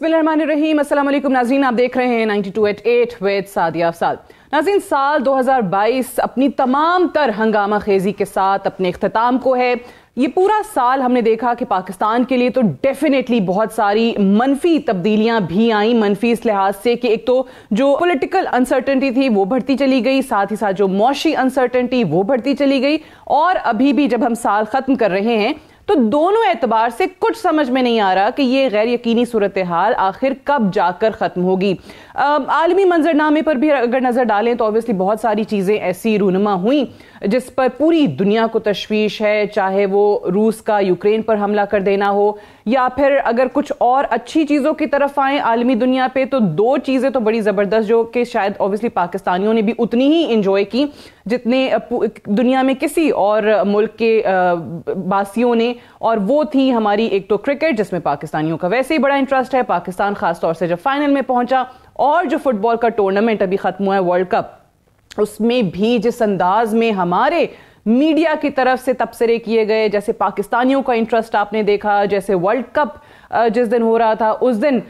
बिस्मिल्लाहिर्रहमानिर्रहीम। अस्सलाम वालेकुम नाज़रीन, आप देख रहे हैं 92.8 विद सादिया अफसाद। नाज़रीन, साल 2022 अपनी तमाम तर हंगामा खेजी के साथ अपने इख्तिताम को है। ये पूरा साल हमने देखा कि पाकिस्तान के लिए तो डेफिनेटली बहुत सारी मनफी तब्दीलियां भी आई। मनफी इस लिहाज से कि एक तो जो पॉलिटिकल अनसर्टेनिटी थी वो बढ़ती चली गई, साथ ही साथ जो मौशी अनसर्टेनिटी वो बढ़ती चली गई, और अभी भी जब हम साल खत्म कर रहे हैं तो दोनों एतबार से कुछ समझ में नहीं आ रहा कि ये गैर यकीनी सूरत हाल आखिर कब जाकर ख़त्म होगी। आलमी मंजरनामे पर भी अगर नज़र डालें तो ऑब्वियसली बहुत सारी चीज़ें ऐसी रूनुमा हुई जिस पर पूरी दुनिया को तशवीश है, चाहे वो रूस का यूक्रेन पर हमला कर देना हो या फिर अगर कुछ और अच्छी चीज़ों की तरफ आए आलमी दुनिया पे, तो दो चीज़ें तो बड़ी ज़बरदस्त जो कि शायद ऑब्वियसली पाकिस्तानियों ने भी उतनी ही इंजॉय की जितने दुनिया में किसी और मुल्क के वासियों ने, और वो थी हमारी एक तो क्रिकेट जिसमें पाकिस्तानियों का वैसे ही बड़ा इंटरेस्ट है। पाकिस्तान खास तौर से जब फाइनल में पहुंचा, और जो फुटबॉल का टूर्नामेंट अभी खत्म हुआ है वर्ल्ड कप, उसमें भी जिस अंदाज में हमारे मीडिया की तरफ से तबसरे किए गए, जैसे पाकिस्तानियों का इंटरेस्ट आपने देखा, जैसे वर्ल्ड कप जिस दिन हो रहा था उस दिन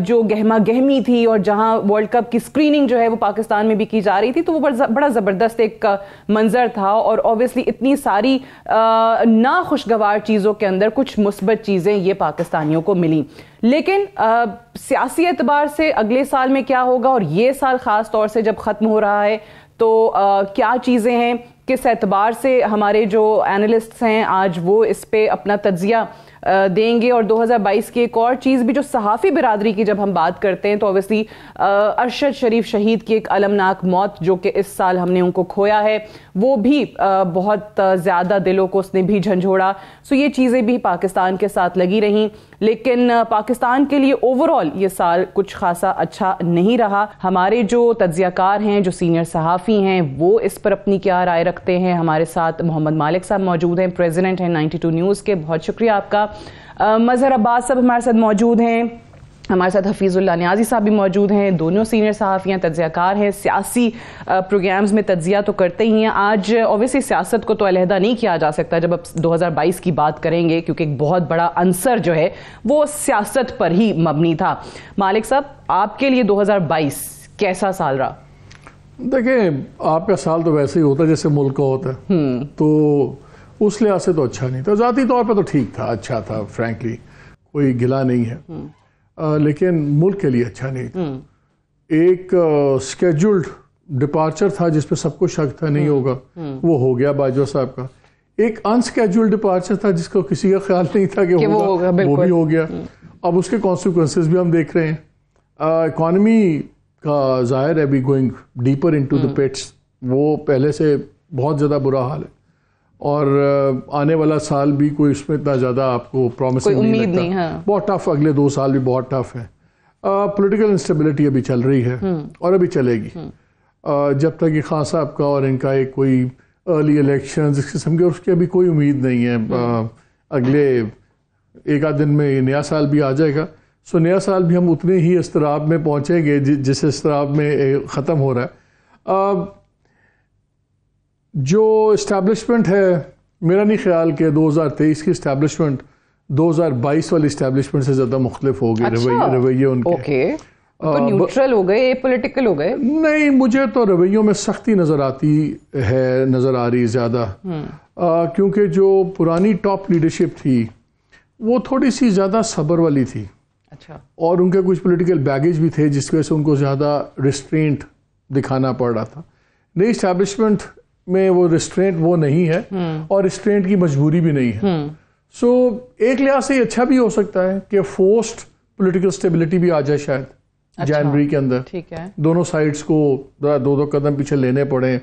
जो गहमा गहमी थी और जहां वर्ल्ड कप की स्क्रीनिंग जो है वो पाकिस्तान में भी की जा रही थी, तो वो बड़ा ज़बरदस्त एक मंजर था। और ऑब्वियसली इतनी सारी नाखुशगवार चीज़ों के अंदर कुछ मुस्बत चीज़ें ये पाकिस्तानियों को मिली। लेकिन सियासी एतबार से अगले साल में क्या होगा, और ये साल ख़ास तौर से जब ख़त्म हो रहा है तो क्या चीज़ें हैं, किस एतबार से हमारे जो एनालिस्ट्स हैं आज वो इस पे अपना तज्जिया देंगे। और 2022 की एक और चीज़ भी जो सहाफ़ी बिरादरी की जब हम बात करते हैं तो ऑब्वियसली अरशद शरीफ शहीद की एक अलमनाक मौत जो कि इस साल हमने उनको खोया है, वो भी बहुत ज़्यादा दिलों को उसने भी झंझोड़ा। सो ये चीज़ें भी पाकिस्तान के साथ लगी रहीं, लेकिन पाकिस्तान के लिए ओवरऑल ये साल कुछ खासा अच्छा नहीं रहा। हमारे जो तज्जियाकार हैं, जो सीनियर सहाफ़ी हैं, वो इस पर अपनी क्या राय रखते हैं। हमारे साथ मोहम्मद मालिक साहब मौजूद हैं, प्रेसिडेंट हैं 92 न्यूज़ के, बहुत शुक्रिया आपका। मजहर अब्बास साहब हमारे साथ मौजूद हैं, हमारे साथ हफीजुल्लाह नियाजी साहब भी मौजूद हैं, दोनों सीनियर सहाफ़ियाँ तज्जियाकार हैं, सियासी प्रोग्राम्स में तज्जिया तो करते ही हैं। आज ऑब्वियसली सियासत को तो अलहदा नहीं किया जा सकता जब अब 2022 की बात करेंगे, क्योंकि एक बहुत बड़ा अंसर जो है वो सियासत पर ही मबनी था। मालिक साहब, आपके लिए 2022 कैसा साल रहा? देखिए, आपका साल तो वैसे ही होता है जैसे मुल्क का होता है, तो उस लिहाज से तो अच्छा नहीं था। ज़ाती तौर पर तो ठीक था, अच्छा था, फ्रैंकली कोई गिला नहीं है, लेकिन मुल्क के लिए अच्छा नहीं था। एक स्केड्यूल्ड डिपार्चर था जिस पे सबको शक था नहीं होगा, वो हो गया बाजवा साहब का। एक अनस्केड्यूल्ड डिपार्चर था जिसको किसी का ख्याल नहीं था कि होगा, वो भी हो गया। अब उसके कॉन्सिक्वेंसेस भी हम देख रहे हैं। इकॉनमी का ज़ाहिर है भी गोइंग डीपर इनटू द पिट्स, वो पहले से बहुत ज़्यादा बुरा हाल है, और आने वाला साल भी कोई उसमें इतना ज़्यादा आपको प्रॉमिसिंग नहीं लगता। नहीं, हाँ। बहुत टफ, अगले 2 साल भी बहुत टफ है। पॉलिटिकल इंस्टेबिलिटी अभी चल रही है और अभी चलेगी जब तक ये खान साहब का और इनका एक कोई अर्ली इलेक्शन इस किस्म के, उसकी अभी कोई उम्मीद नहीं है। अगले 1 दिन में ये नया साल भी आ जाएगा, सो नया साल भी हम उतने ही इस्तराब में पहुँचेंगे जिस इस्तराब में ख़त्म हो रहा है। जो इस्टेब्लिशमेंट है, मेरा नहीं ख्याल कि 2023 की इस्टेब्लिशमेंट 2022 वाली इस्टेब्लिशमेंट से ज़्यादा मुख्तलिफ हो गए। अच्छा, रवैये उनके न्यूट्रल हो गए, पॉलिटिकल हो गए? नहीं, मुझे तो रवैयों में सख्ती नज़र आ रही ज़्यादा, क्योंकि जो पुरानी टॉप लीडरशिप थी वो थोड़ी सी ज़्यादा सब्र वाली थी। अच्छा। और उनके कुछ पॉलिटिकल बैगेज भी थे जिसकी वजह से उनको ज़्यादा रिस्ट्रेंट दिखाना पड़ रहा था। नई इस्टेब्लिशमेंट में वो रिस्ट्रेंट वो नहीं है, और रिस्ट्रेंट की मजबूरी भी नहीं है। सो एक लिहाज से अच्छा भी हो सकता है कि फोर्स्ड पॉलिटिकल स्टेबिलिटी भी आ जाए शायद। अच्छा, जनवरी के अंदर ठीक है, दोनों साइड्स को 2-2 कदम पीछे लेने पड़े,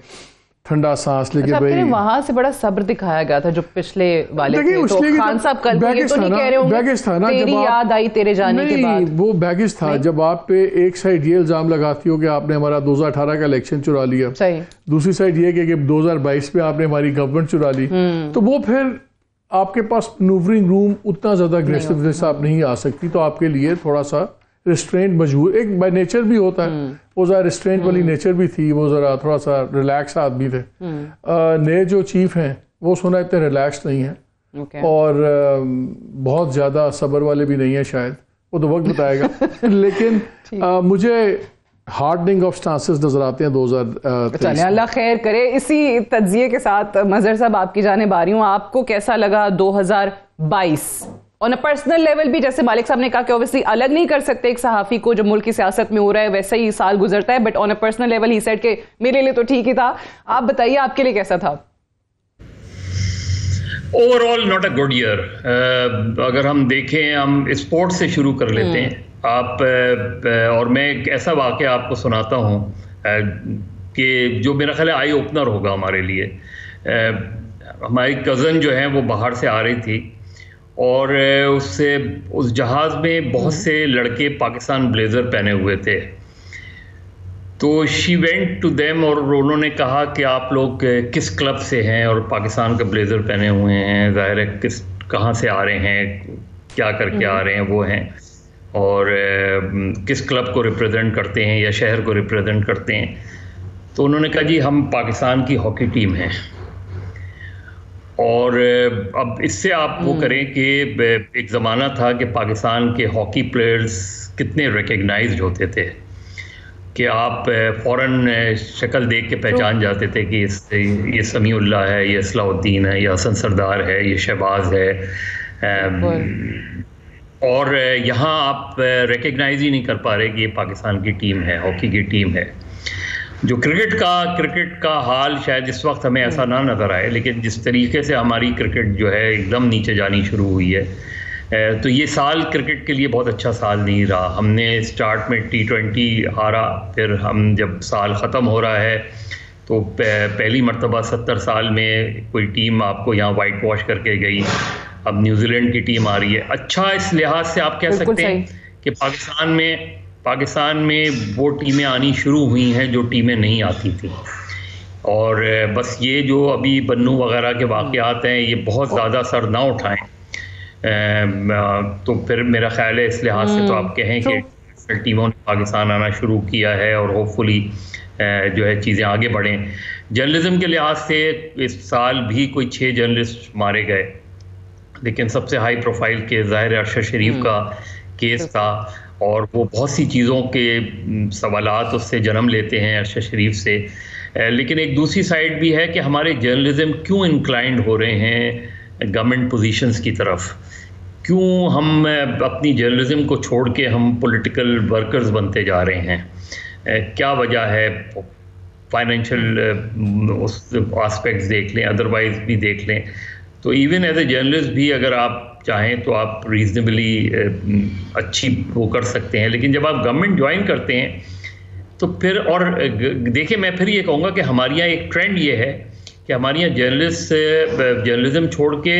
ठंडा सांस लेके। भाई वहां से बड़ा सब्र दिखाया गया था जो पिछले वाले थे, तो खान साहब कल ये तो नहीं कह रहे होंगे बैगेज था ना, तेरी याद आई तेरे जाने के बाद। वो बैगेज था जब आप पे एक साइड ये इल्जाम लगाती हो कि आपने हमारा 2018 का इलेक्शन चुरा लिया, सही, दूसरी साइड ये कि 2022 में आपने हमारी गवर्नमेंट चुरा ली, तो वो फिर आपके पास मैन्यूवरिंग रूम उतना ज्यादा अग्रेसिवनेस आप नहीं आ सकती, तो आपके लिए थोड़ा सा रिस्ट्रेंट मजबूर एक बाय नेचर भी होता है। वो ज़रा रिस्ट्रेंट वाली नेचर भी थी, वो ज़रा थोड़ा सा रिलैक्स आदमी थे। नए जो चीफ हैं वो सुना इतने रिलैक्स नहीं है, और बहुत ज़्यादा सब्र वाले भी नहीं है शायद। वो तो वक्त बताएगा। लेकिन मुझे हार्डनिंग ऑफ स्टांसेस नजर आते हैं 2023। चलिए अल्लाह खैर करे। इसी तज्जिए के साथ मजहर साहब आपकी जानिब आ रही हूँ, आपको कैसा लगा 2022 ऑन अ पर्सनल लेवल भी? जैसे मालिक साहब ने कहा कि ऑब्वियसली अलग नहीं कर सकते एक सहाफ़ी को जो मुल्क की सियासत में हो रहा है, वैसे ही साल गुजरता है, but on a personal level he said के मेरे लिए तो ठीक ही था। आप बताइए आपके लिए कैसा था? Overall not a good year. अगर हम देखें, हम स्पोर्ट्स से शुरू कर लेते हैं आप, और मैं एक ऐसा वाक़या आपको सुनाता हूँ कि जो मेरा ख्याल है आई ओपनर होगा हमारे लिए। हमारी कज़न जो है वो बाहर से आ रही थी और उस जहाज़ में बहुत से लड़के पाकिस्तान ब्लेज़र पहने हुए थे। तो शी वेंट टू देम और उन्होंने कहा कि आप लोग किस क्लब से हैं और पाकिस्तान का ब्लेज़र पहने हुए हैं, ज़ाहिर है कहाँ से आ रहे हैं, क्या करके आ रहे हैं वो हैं, और किस क्लब को रिप्रेजेंट करते हैं या शहर को रिप्रेजेंट करते हैं। तो उन्होंने कहा जी हम पाकिस्तान की हॉकी टीम हैं। और अब इससे आप वो करें कि एक ज़माना था कि पाकिस्तान के हॉकी प्लेयर्स कितने रिकग्नाइज्ड होते थे कि आप फ़ौरन शक्ल देख के पहचान जाते थे कि ये समीउल्लाह है, ये असलाउद्दीन है, ये हसन सरदार है, ये शहबाज है। और यहाँ आप रिकग्नाइज ही नहीं कर पा रहे कि ये पाकिस्तान की टीम है, हॉकी की टीम है। जो क्रिकेट का हाल शायद इस वक्त हमें ऐसा ना नज़र आए, लेकिन जिस तरीके से हमारी क्रिकेट जो है एकदम नीचे जानी शुरू हुई है, तो ये साल क्रिकेट के लिए बहुत अच्छा साल नहीं रहा। हमने स्टार्ट में T20 हारा, फिर हम जब साल ख़त्म हो रहा है तो पहली मरतबा 70 साल में कोई टीम आपको यहाँ वाइट वॉश करके गई। अब न्यूजीलैंड की टीम आ रही है। अच्छा, इस लिहाज से आप कह सकते हैं कि पाकिस्तान में वो टीमें आनी शुरू हुई हैं जो टीमें नहीं आती थी। और बस ये जो अभी बन्नू वगैरह के वाक़यात हैं, ये बहुत ज़्यादा सर ना उठाएं, तो फिर मेरा ख्याल है इस लिहाज से तो आप कहें कि टीमों ने पाकिस्तान आना शुरू किया है और होपफुली जो है चीज़ें आगे बढ़ें। जर्नलिज्म के लिहाज से इस साल भी कोई 6 जर्नलिस्ट मारे गए, लेकिन सबसे हाई प्रोफाइल के ज़ाहिर अरशद शरीफ का केस था और वो बहुत सी चीज़ों के सवालात उससे जन्म लेते हैं अरशद शरीफ से। लेकिन एक दूसरी साइड भी है कि हमारे जर्नलिज्म क्यों इंक्लाइंड हो रहे हैं गवर्नमेंट पोजीशंस की तरफ, क्यों हम अपनी जर्नलिज्म को छोड़ के हम पॉलिटिकल वर्कर्स बनते जा रहे हैं, क्या वजह है? फाइनेंशियल उस एस्पेक्ट्स देख लें, अदरवाइज भी देख लें, तो इवन एज ए जर्नलिस्ट भी अगर आप चाहें तो आप रीजनेबली अच्छी वो कर सकते हैं। लेकिन जब आप गवर्नमेंट ज्वाइन करते हैं तो फिर, और देखिए मैं फिर ये कहूँगा कि हमारे यहाँ एक ट्रेंड ये है कि हमारे यहाँ जर्नलिज्म छोड़ के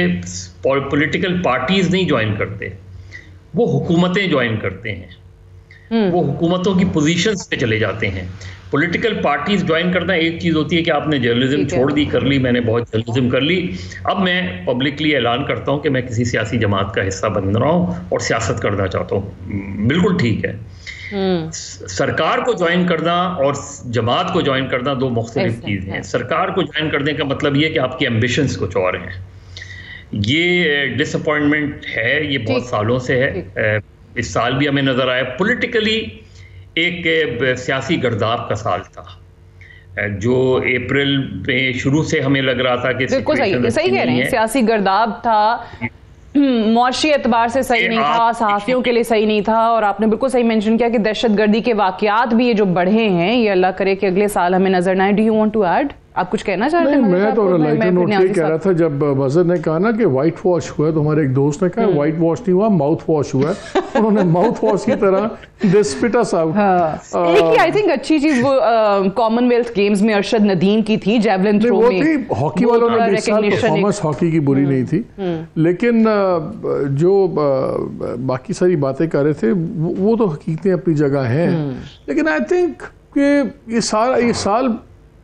पॉलिटिकल पार्टीज़ नहीं ज्वाइन करते, वो हुकूमतें ज्वाइन करते हैं, वो हुकूमतों की पोजीशंस पे चले जाते हैं। पॉलिटिकल पार्टीज ज्वाइन करना एक चीज़ होती है कि आपने जर्नलिज्म छोड़ दी, कर ली, मैंने बहुत जर्नलिज्म कर ली, अब मैं पब्लिकली ऐलान करता हूँ कि मैं किसी सियासी जमात का हिस्सा बन रहा हूँ और सियासत करना चाहता हूँ। बिल्कुल ठीक है। सरकार को ज्वाइन करना और जमात को ज्वाइन करना दो मुख्तलिफ चीज़ें हैं। सरकार को ज्वाइन करने का मतलब ये कि आपकी एम्बिशंस कुछ और हैं। ये डिसअपॉइंटमेंट है, ये बहुत सालों से है। इस साल भी हमें नजर आया पॉलिटिकली एक सियासी गर्दाब का साल था, जो अप्रैल में शुरू से हमें लग रहा था कि बिल्कुल सही कह रहे हैं, सियासी गर्दाब था, मौशी एतबार से सही नहीं था, सहाफियों के लिए सही नहीं था। और आपने बिल्कुल सही मेंशन किया कि दहशतगर्दी के वाकयात भी ये जो बढ़े हैं, ये अल्लाह करे कि अगले साल हमें नजर ना आए। Do you want to add? आप कुछ कहना चाहते हैं? मैं तो लाइटर नोट ये कह रहा था, जब मजहर ने कहा ना कि व्हाइट वॉश हुआ है, तो हमारे एक दोस्त ने कहा व्हाइट वॉश नहीं हुआ, माउथ वॉश हुआ है। उन्होंने माउथ वॉश की तरह डिस्पिटा साहब। एक आई थिंक अच्छी चीज वो कॉमनवेल्थ गेम्स में अरशद नदीम की थी, जेवलिन थ्रो में। हॉकी वालों ने परफॉर्मेंस हॉकी की बुरी नहीं थी, लेकिन जो बाकी सारी बातें कर रहे थे वो तो हकीकतें अपनी जगह हैं। लेकिन आई थिंक कि ये साल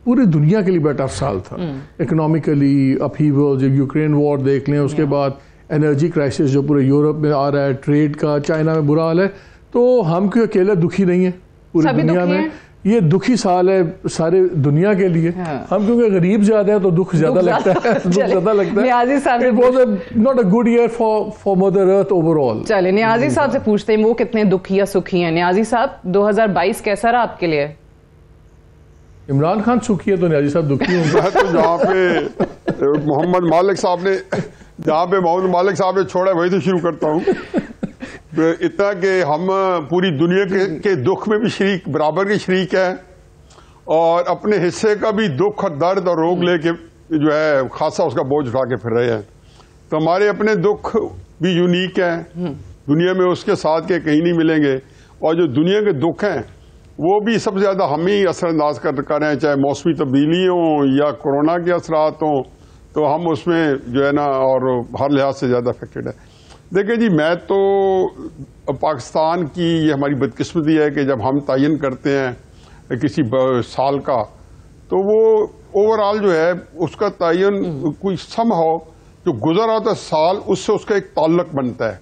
पूरी दुनिया के लिए बड़ा टफ साल था। इकोनॉमिकली अपहीवल, जब यूक्रेन वॉर देख लें, उसके बाद एनर्जी क्राइसिस जो पूरे यूरोप में आ रहा है, ट्रेड का चाइना में बुरा हाल है, तो हम क्यों अकेले दुखी नहीं है? पूरी दुनिया में ये दुखी साल है सारे दुनिया के लिए। हम क्योंकि गरीब ज्यादा है तो दुख ज्यादा लगता है, दुख ज्यादा लगता है। नियाजी साहब, it was not a good year for mother earth overall. चलिए नियाजी साहब से पूछते हैं वो कितने दुखी या सुखी हैं। नियाजी साहब 2022 कैसा रहा आपके लिए? इमरान खान सुखी है तो नियाजी साहब दुखी होंगे। तो जहाँ पे मोहम्मद मालिक साहब ने छोड़ा वही तो शुरू करता हूँ। इतना कि हम पूरी दुनिया के दुख में भी शरीक, बराबर के शरीक हैं, और अपने हिस्से का भी दुख और दर्द और रोग लेके जो है खासा उसका बोझ उठा के फिर रहे हैं। तो हमारे अपने दुख भी यूनिक हैं, दुनिया में उसके साथ के कहीं नहीं मिलेंगे। और जो दुनिया के दुख हैं वो भी सबसे ज्यादा हम ही असरअंदाज कर रहे हैं, चाहे मौसमी तब्दीली हो या कोरोना के असरात हों, तो हम उसमें जो है ना और हर लिहाज से ज्यादा अफेक्टेड है। देखिए जी, मैं तो पाकिस्तान की ये हमारी बदकिस्मती है कि जब हम तयन करते हैं किसी साल का, तो वो ओवरऑल जो है उसका तयन कोई समहाउ जो गुजर होता है साल, उससे उसका एक ताल्लुक बनता है।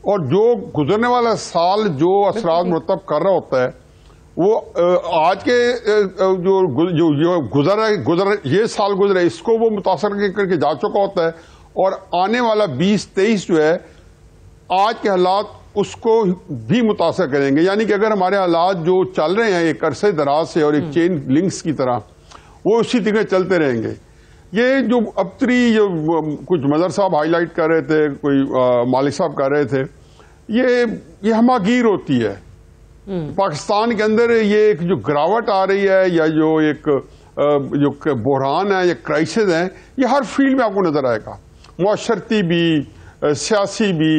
और जो गुजरने वाला साल जो असरात मुरतब कर रहा होता है वो आज के जो गुजर ये साल गुजरे इसको वो मुतासर करके जा चुका होता है, और आने वाला 2023 जो है आज के हालात उसको भी मुतासर करेंगे। यानी कि अगर हमारे हालात जो चल रहे हैं एक अरसे दराज से और एक चेन लिंक्स की तरह, वो उसी तरह चलते रहेंगे। ये जो अबतरी जो कुछ मदर साहब हाईलाइट कर रहे थे, कोई मालिक साहब कर रहे थे, ये हमागीर होती है। पाकिस्तान के अंदर ये एक जो गिरावट आ रही है या जो एक जो बहरान है या क्राइसिस है, ये हर फील्ड में आपको नजर आएगा, मुआशरती भी, सियासी भी,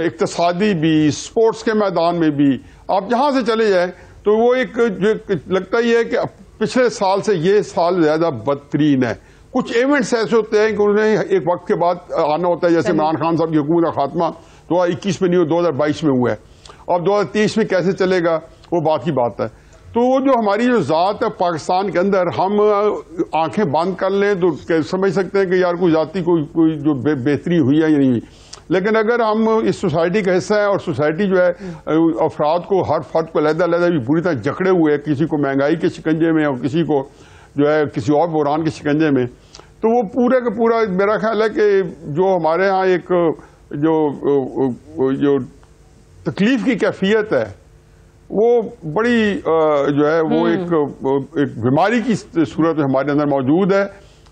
इक्तिसादी भी, स्पोर्ट्स के मैदान में भी। आप जहां से चले जाए तो वो एक जो लगता ही है कि पिछले साल से ये साल ज्यादा बदतरीन है। कुछ इवेंट्स ऐसे होते हैं कि उन्हें एक वक्त के बाद आना होता है, जैसे इमरान खान साहब की हुकूमत का खात्मा 2021 में नहीं हुआ, 2022 में हुआ है, और 2023 में कैसे चलेगा वो बात की बात है। तो वो जो हमारी जो जात है पाकिस्तान के अंदर, हम आंखें बंद कर लें तो समझ सकते हैं कि यार कोई जाति कोई जो बेहतरी हुई है या नहीं हुई। लेकिन अगर हम इस सोसाइटी का हिस्सा है और सोसाइटी जो है अफराद को, हर फर्द को अलग-अलग भी पूरी तरह जकड़े हुए है, किसी को महंगाई के शिकंजे में और किसी को जो है किसी और बहरान के शिकंजे में, तो वो पूरा का पूरा मेरा ख्याल है कि जो हमारे यहाँ एक जो तकलीफ की कैफियत है वो बड़ी जो है वो एक बीमारी की सूरत में हमारे अंदर मौजूद है।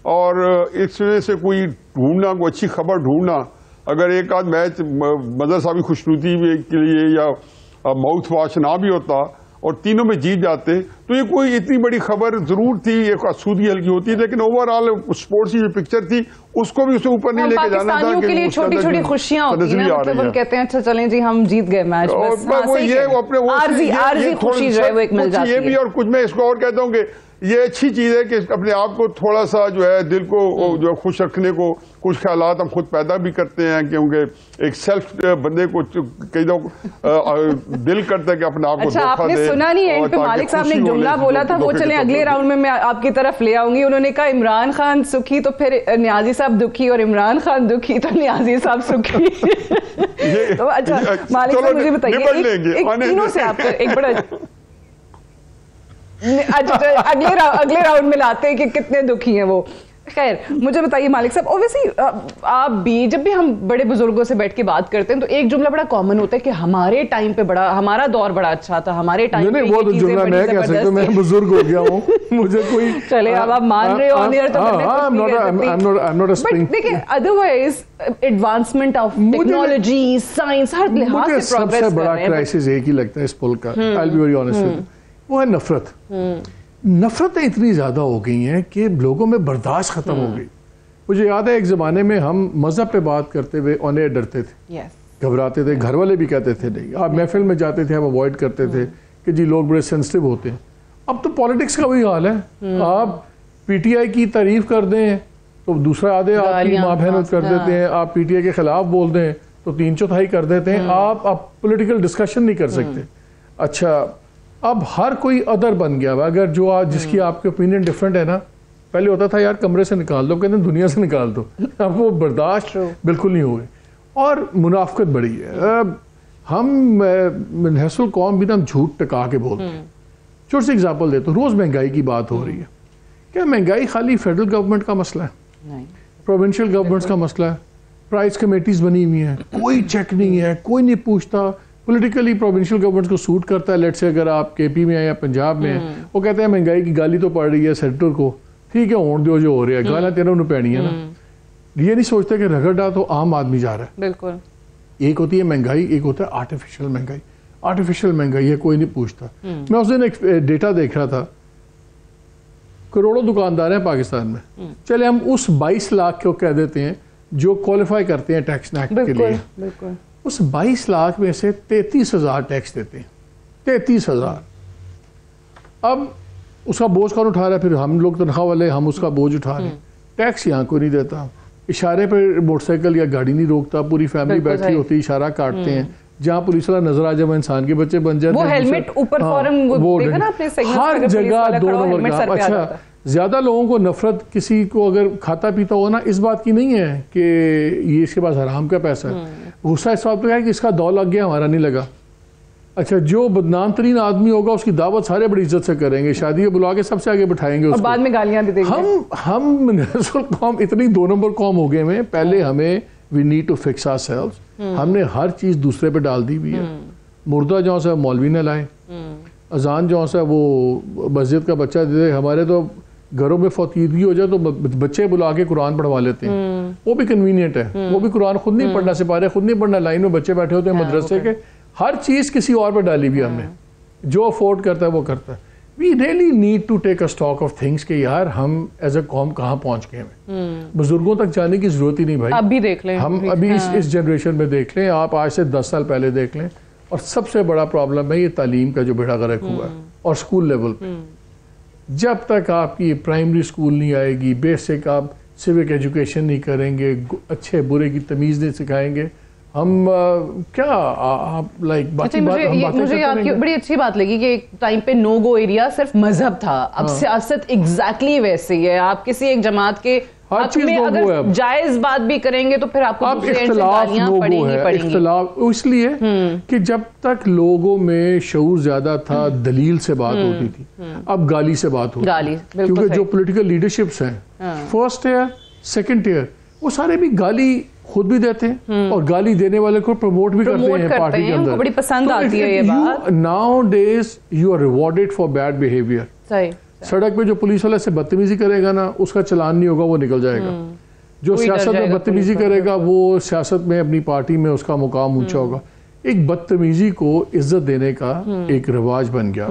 और इस वजह से कोई ढूंढना, कोई अच्छी खबर ढूंढना, अगर एक आध मैच मदर साहब की खुशनुदी के लिए या माउथ वॉश ना भी होता और तीनों में जीत जाते, तो ये कोई इतनी बड़ी खबर जरूर थी, एक सूदी हल्की होती है, लेकिन ओवरऑल स्पोर्ट्स की जो पिक्चर थी उसको भी उससे ऊपर नहीं लेके जाना था। के लिए छोटी छोटी खुशियां होती हैं, मतलब हम कहते हैं अच्छा चलें जी हम जीत गए मैच, बस वो ये अपने आरजी खुशी जो है वो एक मिल जाती है। ये भी, और कुछ मैं इसको और कहता हूँ कि ये अच्छी चीज है कि अपने आप को थोड़ा सा जो है दिल को जो खुश रखने को कुछ ख्यालात हम खुद पैदा भी करते हैं, क्योंकि एक सेल्फ बंदे को कई दिल करता है कि अपने आप को अच्छा आपने सुना नहीं एंड पे मालिक साहब ने एक जुमला बोला था, वो चले अगले राउंड में मैं आपकी तरफ ले आऊंगी। उन्होंने कहा इमरान खान सुखी तो फिर नियाजी साहब दुखी, और इमरान खान दुखी तो नियाजी साहब सुखी। तो अच्छा मालिक साहब मुझे बताइए तीनों से आप एक बड़ा अच्छा अगले राउंड में लाते हैं कि कितने दुखी हैं वो। खैर मुझे बताइए मालिक साहब, ऑब्वियसली आप भी जब भी हम बड़े बुजुर्गों से बैठ के बात करते हैं तो एक जुमला बड़ा कॉमन होता है कि हमारे टाइम पे हमारा दौर बड़ा अच्छा था, हमारे टाइम पे वो तो जुमला मैं कह सकता हूं, मैं बुजुर्ग हो गया हूं, मुझे कोई चले अब आप मान रहे हो ऑन एयर तो देखिए otherwise advancement of technology, science, हर लिहाज से प्रोग्रेस कर रहे हैं। सबसे बड़ा क्राइसिस एक ही लगता है इस पुल का, I will be very honest with you, वो है नफरत। नफरतें इतनी ज्यादा हो गई हैं कि लोगों में बर्दाश्त खत्म हो गई। मुझे याद है एक जमाने में हम मजहब पे बात करते हुए ऑन एयर डरते थे, घबराते थे, घर वाले भी कहते थे नहीं, आप महफिल में जाते थे हम अवॉइड करते थे कि जी लोग बड़े सेंसिटिव होते हैं। अब तो पॉलिटिक्स का वही हाल है, आप पीटीआई की तारीफ कर दें तो दूसरा आधे आपकी माँ बहन कर देते हैं, आप पीटीआई के खिलाफ बोल दें तो 3/4 कर देते हैं, आप पॉलिटिकल डिस्कशन नहीं कर सकते। अच्छा अब हर कोई अदर बन गया है, अगर जो आज जिसकी आपके ओपिनियन डिफरेंट है ना, पहले होता था यार कमरे से निकाल दो, कहते हैं दुनिया से निकाल दो, अब वो बर्दाश्त बिल्कुल नहीं हुए और मुनाफकत बढ़ी है। हम हसल कौम भी ना झूठ टका के बोलते हैं, छोटी सी एग्जाम्पल देता हूँ, रोज़ महंगाई की बात हो रही है। क्या महंगाई खाली फेडरल गवर्नमेंट का मसला है? नहीं, प्रोविंशियल गवर्नमेंट्स का मसला है। प्राइस कमेटीज बनी हुई हैं, कोई चेक नहीं है, कोई नहीं पूछता। पॉलिटिकली प्रोविंशियल गवर्नमेंट को सूट करता है। लेट से अगर आप केपी में हैं या पंजाब में हैं, वो कहते हैं महंगाई की गाली तो पड़ रही है सेक्टर को, ठीक है होने दो जो हो रहा है, गाला तेरा उन्हें पैनी है ना। ये नहीं सोचते कि रगड़ा तो आम आदमी जा रहा है। बिल्कुल। एक होती है महंगाई, एक होता है आर्टिफिशियल महंगाई। आर्टिफिशियल महंगाई है, कोई नहीं पूछता। मैं उस दिन एक डेटा देख रहा था, करोड़ों दुकानदार हैं पाकिस्तान में, चले हम उस 22 लाख को कह देते हैं जो क्वालिफाई करते हैं टैक्स एक्ट के लिए। बिल्कुल। उस 22 लाख में से 33,000 टैक्स देते हैं, 33,000। अब उसका बोझ कौन उठा रहा है? फिर हम लोग तनख्वाह वाले, हम उसका बोझ उठा रहे हैं। टैक्स यहाँ कोई नहीं देता, इशारे पर मोटरसाइकिल या गाड़ी नहीं रोकता, पूरी फैमिली बैठी होती है, इशारा काटते हैं। जहाँ पुलिस वाला नजर आ जाए इंसान के बच्चे बन जाते हैं। वो हेलमेट ऊपर फौरन देखा ना आपने सेगमेंट, हर जगह 2 नंबर का। अच्छा, ज्यादा लोगों को नफरत किसी को अगर खाता पीता हो ना, इस बात की नहीं है कि ये इसके पास हराम का पैसा है। गुस्सा इस बात पे है कि इसका दौर लग गया, हमारा नहीं लगा। अच्छा, जो बदनाम तरीन आदमी होगा उसकी दावत सारे बड़ी इज्जत से करेंगे, शादी में बुला के सबसे आगे बिठाएंगे उसको, और बाद में गालियां भी देंगे। हम नस्ल कौम इतनी 2 नंबर कौम हो गए हैं। पहले हमें we need to fix ourselves. हमने हर चीज दूसरे पे डाल दी हुई है। मुर्दा जौं से मौलवी ने लाए, अजान जौं से वो मस्जिद का बच्चा दे। हमारे तो घरों में फौतीदगी हो जाए तो बच्चे बुला के कुरान पढ़वा लेते हैं, वो भी कन्वीनियंट है। वो भी कुरान खुद नहीं पढ़ना सिपा रहे, खुद नहीं पढ़ना, लाइन में बच्चे बैठे होते हैं मदरसे के। हर चीज किसी और पर डाली हुई हमने, जो अफोर्ड करता है वो करता है। We really need to take a stock of things कि यार हम एज अ कौम कहाँ पहुंच गए हैं। बुजुर्गों तक जाने की जरूरत ही नहीं भाई। अब भी देख लें, हम अभी इस जनरेशन में देख लें, आप आज से 10 साल पहले देख लें। और सबसे बड़ा प्रॉब्लम है ये तालीम का जो बेड़ा गर्क हुआ है, और स्कूल लेवल पे। जब तक आपकी प्राइमरी स्कूल नहीं आएगी, बेसिक आप सिविक एजुकेशन नहीं करेंगे, अच्छे बुरे की तमीज़ नहीं सिखाएंगे, हम क्या आप लाइक बाकी बात मुझे आपकी बड़ी अच्छी बात लगी कि एक टाइम पे नो गो एरिया सिर्फ मजहब था। अब सियासत एग्जैक्टली वैसे ही है। आप किसी एक जमात के हक में अगर जायज बात भी करेंगे तो फिर आपको गालियां पड़ेंगी। इख्तिलाफ इसलिए कि जब तक लोगों में शऊर ज्यादा था, दलील से बात होती थी, अब गाली से बात होती है। क्योंकि जो पॉलिटिकल लीडरशिप्स हैं, फर्स्ट ईयर सेकंड ईयर, वो सारे भी गाली खुद भी देते हैं और गाली देने वाले को प्रमोट भी करते हैं पार्टी के अंदर। बड़ी पसंद आती है ये बात। Nowadays you are rewarded for bad behaviour. सड़क पे जो पुलिस वाला से बदतमीजी करेगा ना, उसका चलान नहीं होगा, वो निकल जाएगा। जो सियासत में बदतमीजी करेगा वो सियासत में अपनी पार्टी में उसका मुकाम ऊंचा होगा। एक बदतमीजी को इज्जत देने का एक रिवाज बन गया।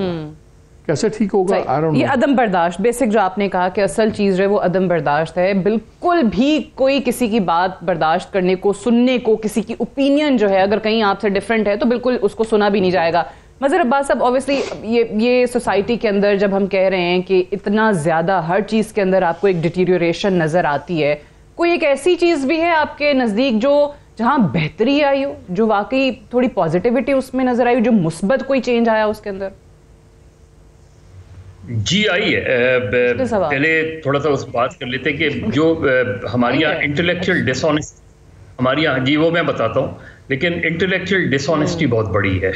कैसे ठीक होगा? ये अदम बर्दाश्त, बेसिक जो आपने कहा कि असल चीज है वो अदम बर्दाश्त है। बिल्कुल भी कोई किसी की बात बर्दाश्त करने को, सुनने को, किसी की ओपिनियन जो है अगर कहीं आपसे डिफरेंट है तो बिल्कुल उसको सुना भी नहीं जाएगा। मज़हर अब्बास साहब, ऑब्वियसली ये सोसाइटी के अंदर जब हम कह रहे हैं कि इतना ज़्यादा हर चीज़ के अंदर आपको एक डिटीरियोरेशन नज़र आती है, कोई एक ऐसी चीज़ भी है आपके नज़दीक जो जहाँ बेहतरी आई हो, जो वाकई थोड़ी पॉजिटिविटी उसमें नज़र आई हो, जो मुस्बत कोई चेंज आया उसके अंदर? जी आई है। पहले थोड़ा सा उस बात कर लेते हैं कि जो हमारी यहाँ इंटेलेक्चुअल डिसऑनेस्टी, हमारी यहाँ, जी वो मैं बताता हूँ, लेकिन इंटेलेक्चुअल डिसऑनेस्टी बहुत बड़ी है।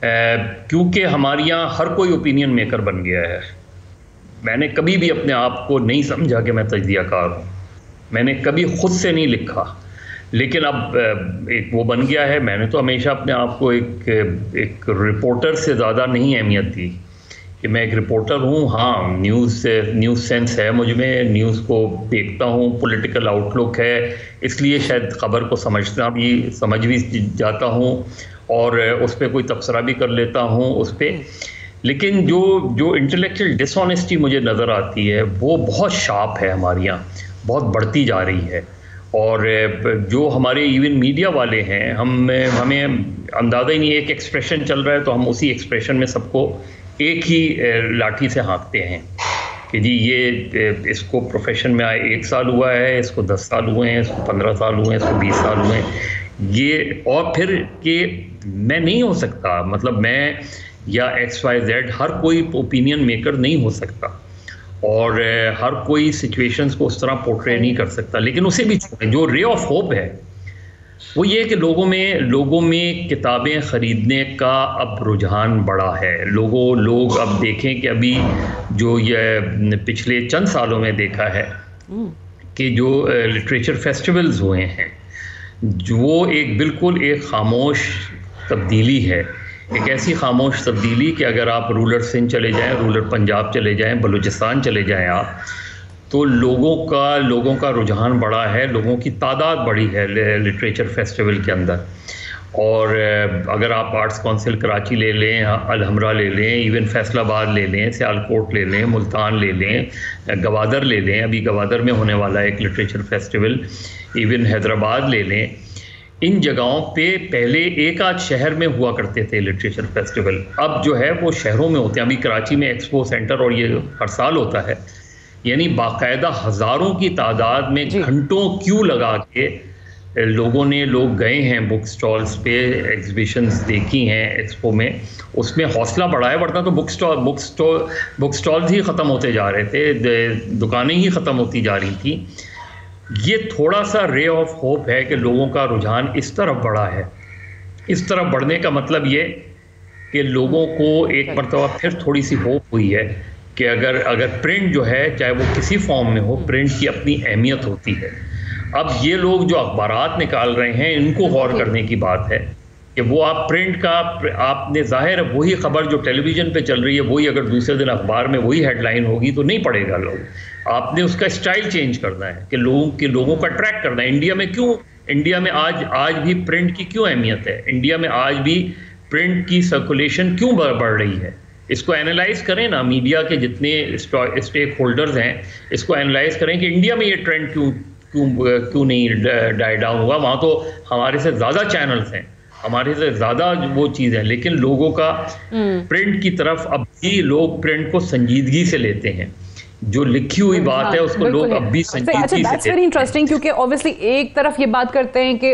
क्योंकि हमारे यहाँ हर कोई ओपिनियन मेकर बन गया है। मैंने कभी भी अपने आप को नहीं समझा कि मैं तजज़ियाकार हूँ, मैंने कभी खुद से नहीं लिखा, लेकिन अब एक वो बन गया है। मैंने तो हमेशा अपने आप को एक रिपोर्टर से ज़्यादा नहीं अहमियत दी कि मैं एक रिपोर्टर हूँ। हाँ, न्यूज़ सेंस है मुझ में, न्यूज़ को देखता हूँ, पॉलिटिकल आउटलुक है, इसलिए शायद ख़बर को समझ भी जाता हूँ और उस पर कोई तबसरा भी कर लेता हूँ उस पर। लेकिन जो इंटेलेक्चुअल डिसऑनेस्टी मुझे नज़र आती है वो बहुत शार्प है, हमारे यहाँ बहुत बढ़ती जा रही है। और जो हमारे इवन मीडिया वाले हैं, हमें अंदाज़ा ही नहीं, एक एक्सप्रेशन चल रहा है तो हम उसी एक्सप्रेशन में सबको एक ही लाठी से हाँकते हैं कि जी ये इसको प्रोफेशन में आए 1 साल हुआ है, इसको 10 साल हुए हैं, इसको 15 साल हुए हैं, इसको 20 साल हुए हैं, ये। और फिर कि मैं नहीं हो सकता, मतलब मैं या XYZ, हर कोई ओपिनियन मेकर नहीं हो सकता और हर कोई सिचुएशंस को उस तरह पोर्ट्रे नहीं कर सकता। लेकिन उसे भी जो रे ऑफ होप है, वो ये कि लोगों में किताबें ख़रीदने का अब रुझान बढ़ा है। लोग अब देखें कि अभी जो ये पिछले चंद सालों में देखा है कि जो लिटरेचर फेस्टिवल्स हुए हैं, वो बिल्कुल एक खामोश तब्दीली है। एक ऐसी खामोश तब्दीली कि अगर आप रूरल सिंध चले जाएं, रूरल पंजाब चले जाएं, बलूचिस्तान चले जाएं आप, तो लोगों का रुझान बढ़ा है, लोगों की तादाद बढ़ी है लिटरेचर फेस्टिवल के अंदर। और अगर आप आर्ट्स काउंसिल कराची ले लें, अलहमरा ले लें, इवन फैसलाबाद ले लें, सियालकोट ले लें, मुल्तान ले लें, गवादर ले लें, अभी गवादर में होने वाला है एक लिटरेचर फेस्टिवल, इवन हैदराबाद ले लें, इन जगहों पे पहले एक आध शहर में हुआ करते थे लिटरेचर फेस्टिवल, अब जो है वो शहरों में होते हैं। अभी कराची में एक्सपो सेंटर, और ये हर साल होता है, यानी बाकायदा हज़ारों की तादाद में घंटों क्यू लगा के लोग गए हैं बुक स्टॉल्स पे, एग्जिबिशंस देखी हैं एक्सपो में, उसमें हौसला बढ़ा है। वरना तो बुक स्टॉल्स ही ख़त्म होते जा रहे थे, दुकानें ही ख़त्म होती जा रही थी। ये थोड़ा सा रे ऑफ होप है कि लोगों का रुझान इस तरफ बढ़ा है। इस तरफ बढ़ने का मतलब ये कि लोगों को एक मरतबा फिर थोड़ी सी होप हुई है कि अगर प्रिंट जो है, चाहे वो किसी फॉर्म में हो, प्रिंट की अपनी अहमियत होती है। अब ये लोग जो अखबारात निकाल रहे हैं, इनको गौर करने की बात है कि वो आप प्रिंट का, आपने जाहिर है वही खबर जो टेलीविज़न पे चल रही है, वही अगर दूसरे दिन अखबार में वही हेडलाइन होगी तो नहीं पढ़ेगा लोग। आपने उसका स्टाइल चेंज करना है कि लोगों का ट्रैक करना है। इंडिया में आज भी प्रिंट की क्यों अहमियत है? इंडिया में आज भी प्रिंट की सर्कुलेशन क्यों बढ़ रही है? इसको एनालाइज करें ना, मीडिया के जितने स्टेक होल्डर्स हैं, इसको एनालाइज करें कि इंडिया में ये ट्रेंड क्यों नहीं डाई डाउन हुआ। वहाँ तो हमारे से ज़्यादा चैनल्स हैं, हमारे से ज़्यादा वो चीज़ है, लेकिन लोगों का प्रिंट की तरफ अब भी लोग प्रिंट को संजीदगी से लेते हैं। जो लिखी हुई बात है उसको लोग अब भी संजीदगी से लेते हैं। वेरी इंटरेस्टिंग, क्योंकि ऑब्वियसली एक तरफ ये बात करते हैं कि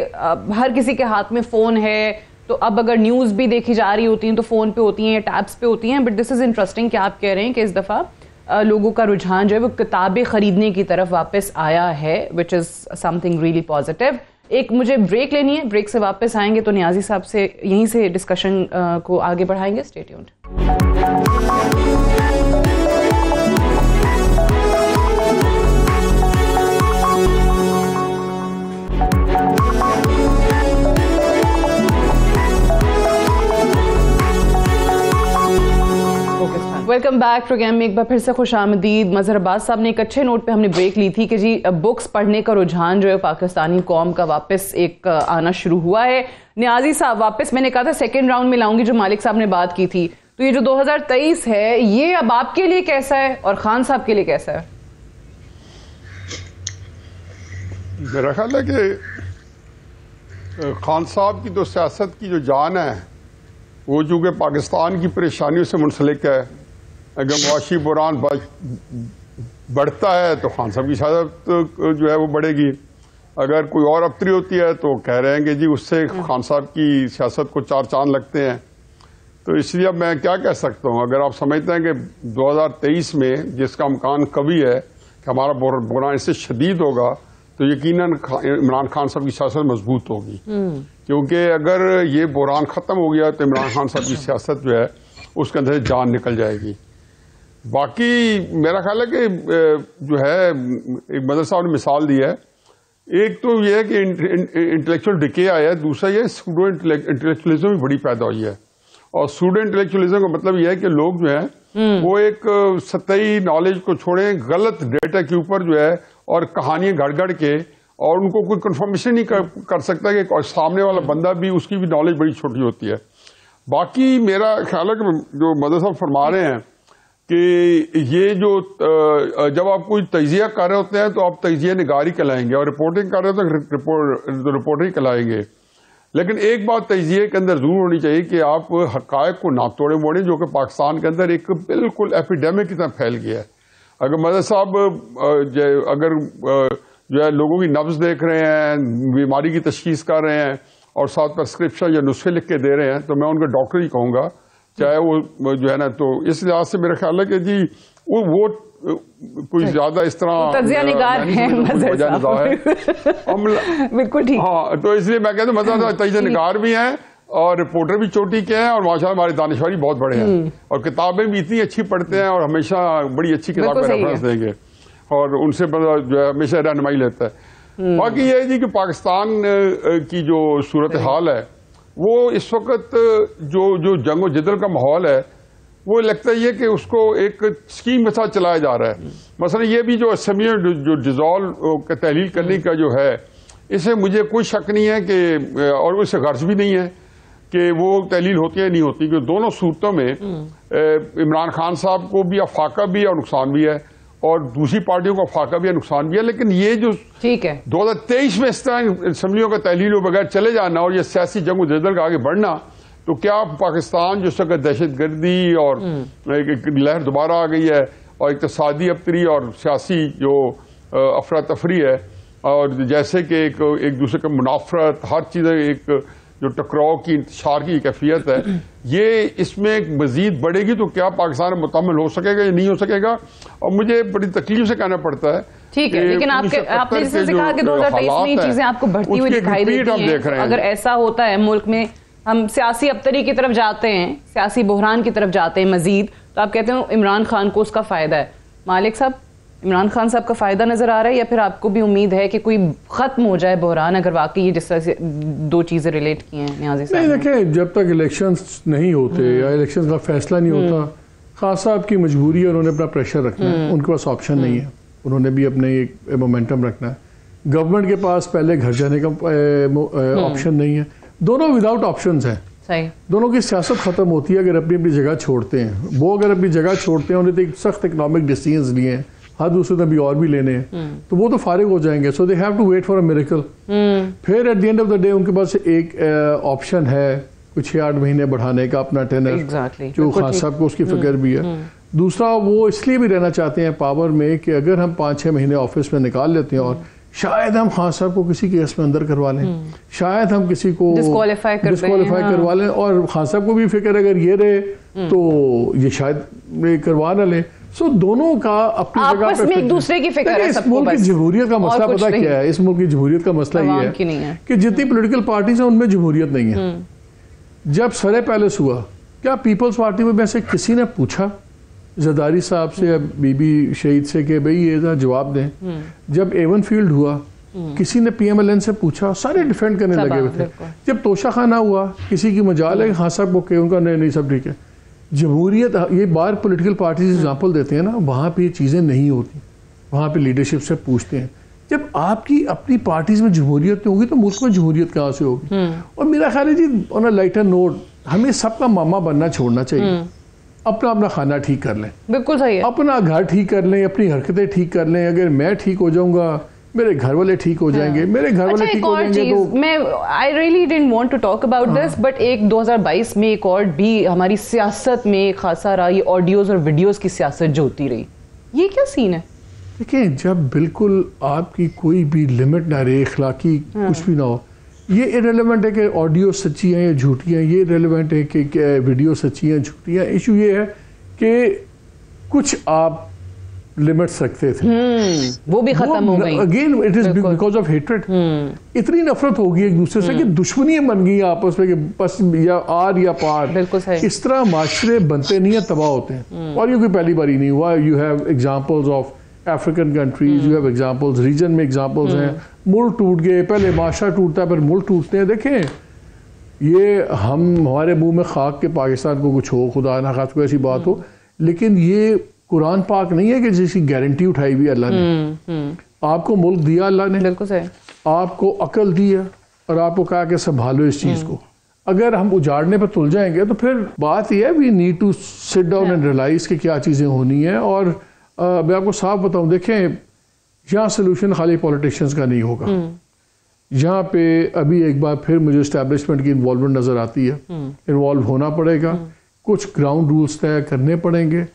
हर किसी के हाथ में फ़ोन है, तो अब अगर न्यूज़ भी देखी जा रही होती हैं तो फ़ोन पे होती हैं, टैब्स पे होती हैं। बट दिस इज़ इंटरेस्टिंग कि आप कह रहे हैं कि इस दफ़ा लोगों का रुझान जो है वो किताबें ख़रीदने की तरफ वापस आया है, which is something really positive. एक मुझे ब्रेक लेनी है, ब्रेक से वापस आएंगे तो नियाज़ी साहब से यहीं से डिस्कशन को आगे बढ़ाएंगे। Stay tuned. Welcome back. Programme में एक बार फिर से खुश आमदीद। मजहर अब्बास साहब ने एक अच्छे नोट पे हमने ब्रेक ली थी कि जी बुक्स पढ़ने का रुझान जो है पाकिस्तानी कौम का वापस एक आना शुरू हुआ है। नियाजी साहब, वापस मैंने कहा था सेकेंड राउंड में लाऊंगी जो मालिक साहब ने बात की थी, तो ये जो 2023 है ये अब आपके लिए कैसा है और खान साहब के लिए कैसा है? मेरा ख्याल है कि खान साहब की तो सियासत की जो जान है वो चूँकि पाकिस्तान की परेशानियों से मुंसलिक है। अगर मुआशी बुरान बढ़ता है तो खान साहब की सियासत जो है वो बढ़ेगी। अगर कोई और अबतरी होती है तो कह रहे हैं कि जी उससे खान साहब की सियासत को चार चांद लगते हैं। तो इसलिए अब मैं क्या कह सकता हूँ, अगर आप समझते हैं कि 2023 में जिसका इम्कान कभी है कि हमारा बुरान इससे शदीद होगा, तो यकीनन इमरान खान साहब की सियासत मजबूत होगी। क्योंकि अगर ये बुरान ख़त्म हो गया तो इमरान खान साहब की सियासत जो है उसके अंदर से जान निकल जाएगी। बाकी मेरा ख्याल है कि जो है एक मदर साहब ने मिसाल दी है, एक तो ये है कि इंटेलेक्चुअल डिके आया है, दूसरा ये सूडो इंटेलेक्चुअलिज्म भी बड़ी पैदा हुई है। और सूडो इंटेलेक्चुअलिज्म का मतलब यह है कि लोग जो है वो एक सतही नॉलेज को छोड़े, गलत डेटा के ऊपर जो है और कहानियां गढ़ के, और उनको कोई कंफर्मेशन नहीं कर सकता कि सामने वाला बंदा भी, उसकी भी नॉलेज बड़ी छोटी होती है। बाकी मेरा ख्याल है कि जो मदर साहब फरमा रहे हैं कि ये जो जब आप कोई तजिया कर रहे होते हैं तो आप तजिया निगारी कहलाएंगे, और रिपोर्टिंग कर रहे हो तो रिपोर्टिंग कहलाएंगे। लेकिन एक बात तजिए के अंदर जरूर होनी चाहिए कि आप हकायक को ना तोड़े मोड़े, जो कि पाकिस्तान के अंदर एक बिल्कुल एपिडेमिक की तरह फैल गया है। अगर मदर साहब अगर जो है लोगों की नब्ज देख रहे हैं, बीमारी की तशखीस कर रहे हैं और साथ प्रेस्क्रिप्शन या नुस्खे लिख के दे रहे हैं, तो मैं उनका डॉक्टर ही कहूँगा, चाहे वो जो है ना। तो इस लिहाज से मेरा ख्याल है कि जी वो कोई ज्यादा इस तरह तजिया निगार है बिल्कुल ठीक। हाँ, तो इसलिए मैं कहता हूँ मतलब तजिया निगार भी हैं और रिपोर्टर भी चोटी के हैं और माशाल्लाह हमारी दानिशवारी बहुत बड़े हैं और किताबें भी इतनी अच्छी पढ़ते हैं और हमेशा बड़ी अच्छी किताब का रेफरेंस देंगे और उनसे जो है हमेशा रहनुमाई लेता है। बाकी ये है जी कि पाकिस्तान की जो सूरत हाल है वो इस वक्त जो जंग जदल का माहौल है वो लगता है कि उसको एक स्कीम के साथ चलाया जा रहा है। मसलन ये भी जो असेंबली जो डिसॉल्व का तहलील करने का जो है इससे मुझे कोई शक नहीं है कि और उससे गर्ज भी नहीं है कि वो तहलील होती है नहीं होती, क्योंकि दोनों सूरतों में इमरान खान साहब को भी फाका भी और नुकसान भी है और दूसरी पार्टियों का फाका भी है नुकसान भी है। लेकिन ये जो ठीक है 2023 में इस तरह असम्बलियों का तहलील बगैर चले जाना और ये सियासी जंग जदल का आगे बढ़ना, तो क्या पाकिस्तान जिस वक्त दहशतगर्दी और एक लहर दोबारा आ गई है और इक़्तिसादी अबतरी और सियासी जो अफरा तफरी है और जैसे कि एक दूसरे का मुनाफरत हर चीज़ एक जो टकराव की इंतशार की कैफियत है ये इसमें मजीद बढ़ेगी तो क्या पाकिस्तान मुकम्मल हो सकेगा या नहीं हो सकेगा। और मुझे बड़ी तकलीफ से कहना पड़ता है ठीक है, लेकिन आपने जैसे कहा कि 2023 में चीजें आपको बढ़ती हुई दिखाई देती हैं। अगर ऐसा होता है मुल्क में हम सियासी अबतरी की तरफ जाते हैं, सियासी बहरान की तरफ जाते हैं मजीद, तो आप कहते हैं इमरान खान को उसका फायदा है। मालिक साहब, इमरान खान साहब का फायदा नजर आ रहा है या फिर आपको भी उम्मीद है कि कोई खत्म हो जाए बहरान अगर वाकई ये जिस तरह से दो चीजें रिलेट की हैं न्याज़ी साहब? नहीं, देखें जब तक इलेक्शंस नहीं होते या इलेक्शंस का फैसला नहीं होता, खान साहब की मजबूरी है, उन्होंने अपना प्रेशर रखना है, उनके पास ऑप्शन नहीं है, उन्होंने भी अपने एक मोमेंटम रखना है। गवर्नमेंट के पास पहले घर जाने का ऑप्शन नहीं है, दोनों विदाउट ऑप्शंस हैं। सही, दोनों की सियासत खत्म होती है अगर अपनी अपनी जगह छोड़ते हैं। वो अगर अपनी जगह छोड़ते हैं, उन्हें तो एक सख्त इकोनॉमिक डिसीजंस लिए हैं, हर दूसरे ने भी और भी लेने हैं, तो वो तो फारिग हो जाएंगे। So they have to wait for a miracle. फिर at the end of the day उनके पास एक ऑप्शन है कुछ 6-8 महीने बढ़ाने का अपना टेनर, जो खान साहब को उसकी फिक्र भी है। दूसरा, वो इसलिए भी रहना चाहते हैं पावर में कि अगर हम 5-6 महीने ऑफिस में निकाल लेते हैं और शायद हम खान साहब को किसी केस में अंदर करवा लें, शायद हम किसी को डिस्क्वालीफाई करवा लें, और खान साहब को भी फिक्र अगर ये रहे तो ये शायद करवा ना लें। सो दोनों का अपनी जगह पे एक दूसरे की फिक्र है। इस मुल्क की जमहूरियत का मसला पता क्या है? इस मुल्क की जमहूरियत का मसला ये है कि जितनी पॉलिटिकल पार्टीज हैं उनमें जमहूरियत नहीं है। जब सरे पैलेस हुआ, क्या पीपल्स पार्टी में से किसी ने पूछा जरदारी साहब से या बीबी शहीद से कि भाई ये जवाब दें? जब एवन फील्ड हुआ, किसी ने PMLN से पूछा? सारे डिफेंड करने लगे हुए थे। जब तोशा खाना हुआ, किसी की मजाल है खान साहब को, उनका नहीं सब ठीक है। जमहूरियत, ये बार पॉलिटिकल पार्टीज एग्जाम्पल देते हैं ना, वहाँ पे ये चीज़ें नहीं होती, वहाँ पे लीडरशिप से पूछते हैं। जब आपकी अपनी पार्टीज में जमहूरियत होगी तो मुल्क में जमहूरियत कहाँ से होगी? और मेरा ख्याल है जी, ऑन अ लाइटर नोट, हमें सबका मामा बनना छोड़ना चाहिए। अपना अपना खाना ठीक कर लें, बिल्कुल सही है, अपना घर ठीक कर लें, अपनी हरकतें ठीक कर लें। अगर मैं ठीक हो जाऊंगा, मेरे घर वाले ठीक हो जाएंगे, मेरे घर वाले ठीक हो जाएंगे। तो मैं I really didn't want to talk about this, but एक 2022 में एक और भी हमारी सियासत में खासा रहा, ये ऑडियोज और वीडियोस की सियासत जो होती रही, ये क्या सीन है? देखिए, जब बिल्कुल आपकी कोई भी लिमिट ना रहे, इखलाकी कुछ भी ना हो, ये इरेलेवेंट है कि ऑडियो सच्ची हैं या झूठी हैं, ये इरेलेवेंट है कि वीडियो सच्ची हैं झूठी हैं। इशू ये है कि कुछ आप लिमिट्स रखते थे, वो भी खत्म हो गई। Again it is because of hatred. इतनी नफरत हो गई एक दूसरे से कि दुश्मनी बन गई आपस में कि बस या आर या पार। बिल्कुल सही। इस तरह माशरे बनते नहीं है, तबाह होते हैं। और ये कोई पहली बारी नहीं हुआ। You have examples of African countries, you have examples region में एग्जांपल्स हैं। मुल्क टूट गए, पहले माशरा टूटता है फिर मुल्क टूटते हैं। देखें, ये हमारे मुंह में खाक के पाकिस्तान को कुछ हो, खुदा ना खास कोई ऐसी बात हो, लेकिन ये कुरान पाक नहीं है कि जिसकी गारंटी उठाई हुई अल्लाह ने। आपको मुल्क दिया अल्लाह ने, बिल्कुल सही, आपको अकल दी है और आपको कहा कि संभालो इस चीज को। अगर हम उजाड़ने पर तुल जाएंगे तो फिर बात यह है, we need to sit down and realise कि क्या चीजें होनी है। और मैं आपको साफ बताऊं, देखें, यहाँ सोल्यूशन खाली पॉलिटिशियंस का नहीं होगा। यहाँ पे अभी एक बार फिर मुझे एस्टैब्लिशमेंट की इन्वॉल्वमेंट नजर आती है। इन्वॉल्व होना पड़ेगा, कुछ ग्राउंड रूल्स तय करने पड़ेंगे।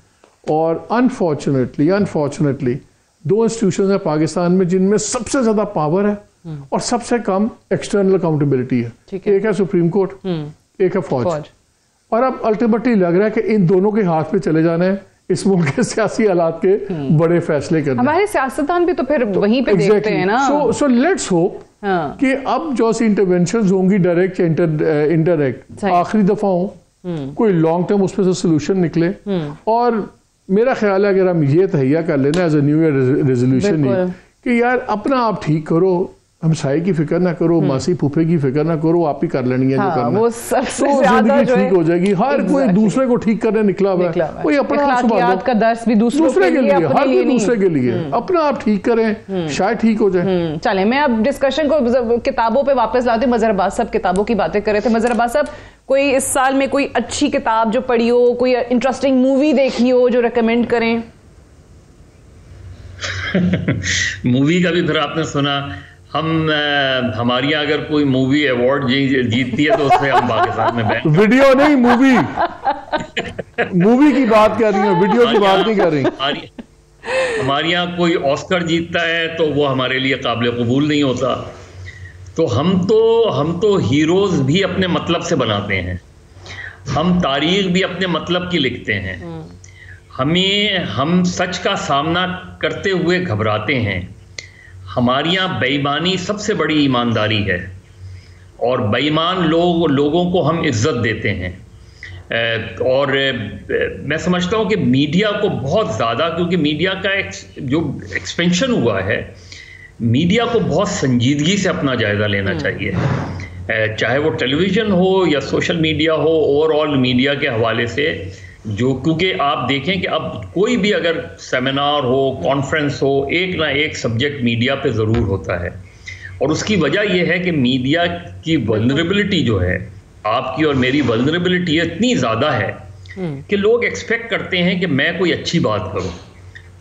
और अनफॉर्चुनेटली 2 इंस्टीट्यूशन है पाकिस्तान में जिनमें सबसे ज्यादा पावर है और सबसे कम एक्सटर्नल अकाउंटेबिलिटी है। एक है सुप्रीम कोर्ट, एक है फौज। और अब अल्टीमेटली लग रहा है कि इन दोनों के हाथ पे चले जाना है इस मुल्क के सियासी हालात के बड़े फैसले करने। हमारे सियासतदान भी तो फिर वहीं पे देखते हैं ना। सो लेट्स होप कि अब जो सी इंटरवेंशन होंगी डायरेक्ट या इनडायरेक्ट आखिरी दफा हो, कोई लॉन्ग टर्म उसमें से सोल्यूशन निकले। और मेरा ख्याल है अगर हम ये तहैया कर लेना as a new year resolution कि यार अपना आप ठीक करो, हमसाये की फिक्र ना करो, मासी फूफे की फिक्र ना करो, आप ही कर लेनी है जो करना, वो सबसे तो जिंदगी ठीक हो जाएगी। हर कोई दूसरे को ठीक करने निकला हुआ है, कोई अपना अखलाकियात का दर्स भी दूसरे के लिए, हर कोई दूसरे के लिए अपना आप ठीक करें, शायद ठीक हो जाए। चले मैं अब डिस्कशन को किताबों पे वापस लाती हूँ। मजहर अब्बास साहब किताबों की बातें कर रहे थे। मजहर अब्बास साहब, कोई इस साल में कोई अच्छी किताब जो पढ़ी हो, कोई इंटरेस्टिंग मूवी देखी हो जो रेकमेंड करें? मूवी का भी फिर आपने सुना, हमारी यहाँ अगर कोई मूवी अवार्ड जीतती है तो उससे हम पाकिस्तान में बैन। वीडियो नहीं, मूवी मूवी की बात कर रही हूँ, वीडियो की बात नहीं कर रही। हमारे यहाँ कोई ऑस्कर जीतता है तो वो हमारे लिए काबिल कबूल नहीं होता। तो हम तो हीरोज भी अपने मतलब से बनाते हैं, हम तारीख भी अपने मतलब की लिखते हैं। हम सच का सामना करते हुए घबराते हैं। हमारे यहाँ बेईमानी सबसे बड़ी ईमानदारी है और बेईमान लोगों को हम इज्जत देते हैं। और मैं समझता हूँ कि मीडिया को बहुत ज़्यादा, क्योंकि मीडिया का जो एक्सपेंशन हुआ है, मीडिया को बहुत संजीदगी से अपना जायज़ा लेना चाहिए, चाहे वो टेलीविज़न हो या सोशल मीडिया हो। ओवरऑल मीडिया के हवाले से क्योंकि आप देखें कि अब कोई भी अगर सेमिनार हो, कॉन्फ्रेंस हो, एक ना एक सब्जेक्ट मीडिया पे ज़रूर होता है। और उसकी वजह यह है कि मीडिया की वल्नरेबिलिटी जो है, आपकी और मेरी वल्नरेबिलिटी इतनी ज़्यादा है कि लोग एक्सपेक्ट करते हैं कि मैं कोई अच्छी बात करूं।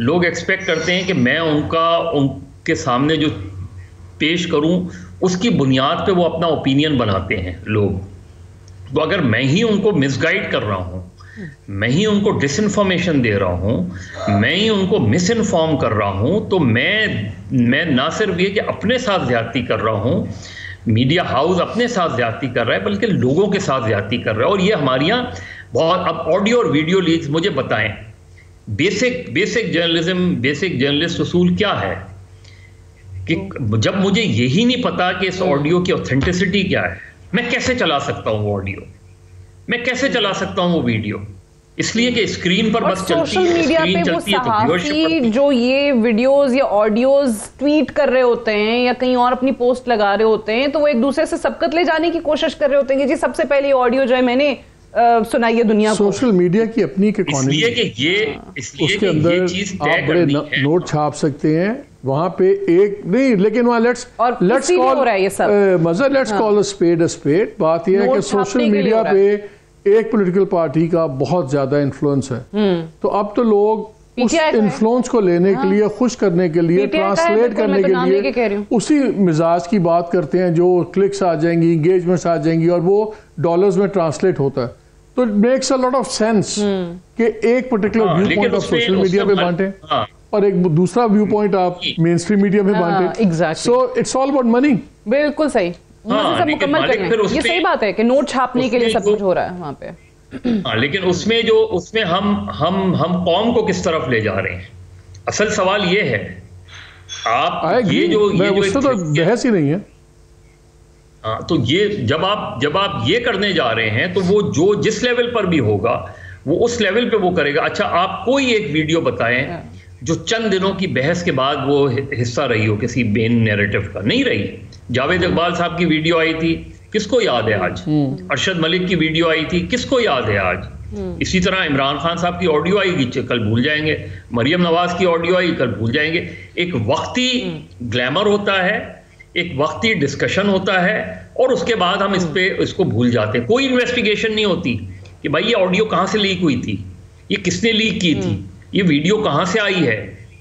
लोग एक्सपेक्ट करते हैं कि मैं उनके सामने जो पेश करूं उसकी बुनियाद पे वो अपना ओपिनियन बनाते हैं लोग। तो अगर मैं ही उनको मिसगाइड कर रहा हूं, मैं ही उनको डिसइंफॉर्मेशन दे रहा हूं, मैं ही उनको मिसइंफॉर्म कर रहा हूं, तो मैं ना सिर्फ ये कि अपने साथ ज्यादती कर रहा हूं, मीडिया हाउस अपने साथ ज्यादती कर रहा है, बल्कि लोगों के साथ ज्यादती कर रहा है। और ये हमारे यहाँ बहुत, अब ऑडियो और वीडियो लीक्स, मुझे बताएं बेसिक जर्नलिस्ट उसूल क्या है कि जब मुझे यही नहीं पता कि इस ऑडियो की ऑथेंटिसिटी क्या है, मैं कैसे चला सकता हूं वो ऑडियो, मैं कैसे चला सकता हूं वो वीडियो? इसलिए कि स्क्रीन पर बस चलती है, मीडिया पे वो सहाफ़ी जो ये वीडियोस या ऑडियोज ट्वीट कर रहे होते हैं या कहीं और अपनी पोस्ट लगा रहे होते हैं, तो वो एक दूसरे से सबकत ले जाने की कोशिश कर रहे होते हैं कि जी सबसे पहले ऑडियो जो है मैंने सुनाई है दुनिया को। सोशल मीडिया की अपनी एक इकोनॉमी है, उसके अंदर आप बड़े नोट छाप सकते हैं, वहां पे एक नहीं, लेकिन वहां लेट्स कॉल अ स्पेड। बात यह है कि सोशल मीडिया पे एक पॉलिटिकल पार्टी का बहुत ज्यादा इन्फ्लुएंस है, तो अब तो लोग उस इन्फ्लुएंस को लेने के लिए, खुश करने के लिए, ट्रांसलेट करने के लिए उसी मिजाज की बात करते हैं जो क्लिक्स आ जाएंगी, एंगेजमेंट्स आ जाएंगी और वो डॉलर्स में ट्रांसलेट होता है। तो it makes a lot of sense कि एक पर्टिकुलर व्यू पॉइंट आप सोशल मीडिया पे बांटे और एक दूसरा व्यू पॉइंट आप मेन स्ट्रीम मीडिया में बांटे। So it's all about money. बिल्कुल सही, सब मुकम्मल करें, ये सही बात है कि नोट छापने के लिए सब कुछ हो रहा है वहां पे। हाँ, लेकिन उसमें हम कौम को किस तरफ ले जा रहे हैं, असल सवाल ये है। आप ये जो तो बहस ही नहीं है। हाँ, तो ये जब आप ये करने जा रहे हैं तो वो जो जिस लेवल पर भी होगा वो उस लेवल पे वो करेगा। अच्छा, आप कोई एक वीडियो बताएं जो चंद दिनों की बहस के बाद वो हिस्सा रही हो किसी मेन नैरेटिव का, नहीं रही। जावेद इकबाल साहब की वीडियो आई थी, किसको याद है आज? अरशद मलिक की वीडियो आई थी, किसको याद है आज? इसी तरह इमरान खान साहब की ऑडियो आएगी, कल भूल जाएंगे। मरियम नवाज की ऑडियो आई, कल भूल जाएंगे। एक वक्ती ग्लैमर होता है, एक वक्ती डिस्कशन होता है और उसके बाद हम इसको भूल जाते हैं। कोई इन्वेस्टिगेशन नहीं होती कि भाई ये ऑडियो कहाँ से लीक हुई थी, ये किसने लीक की थी, ये वीडियो कहाँ से आई है,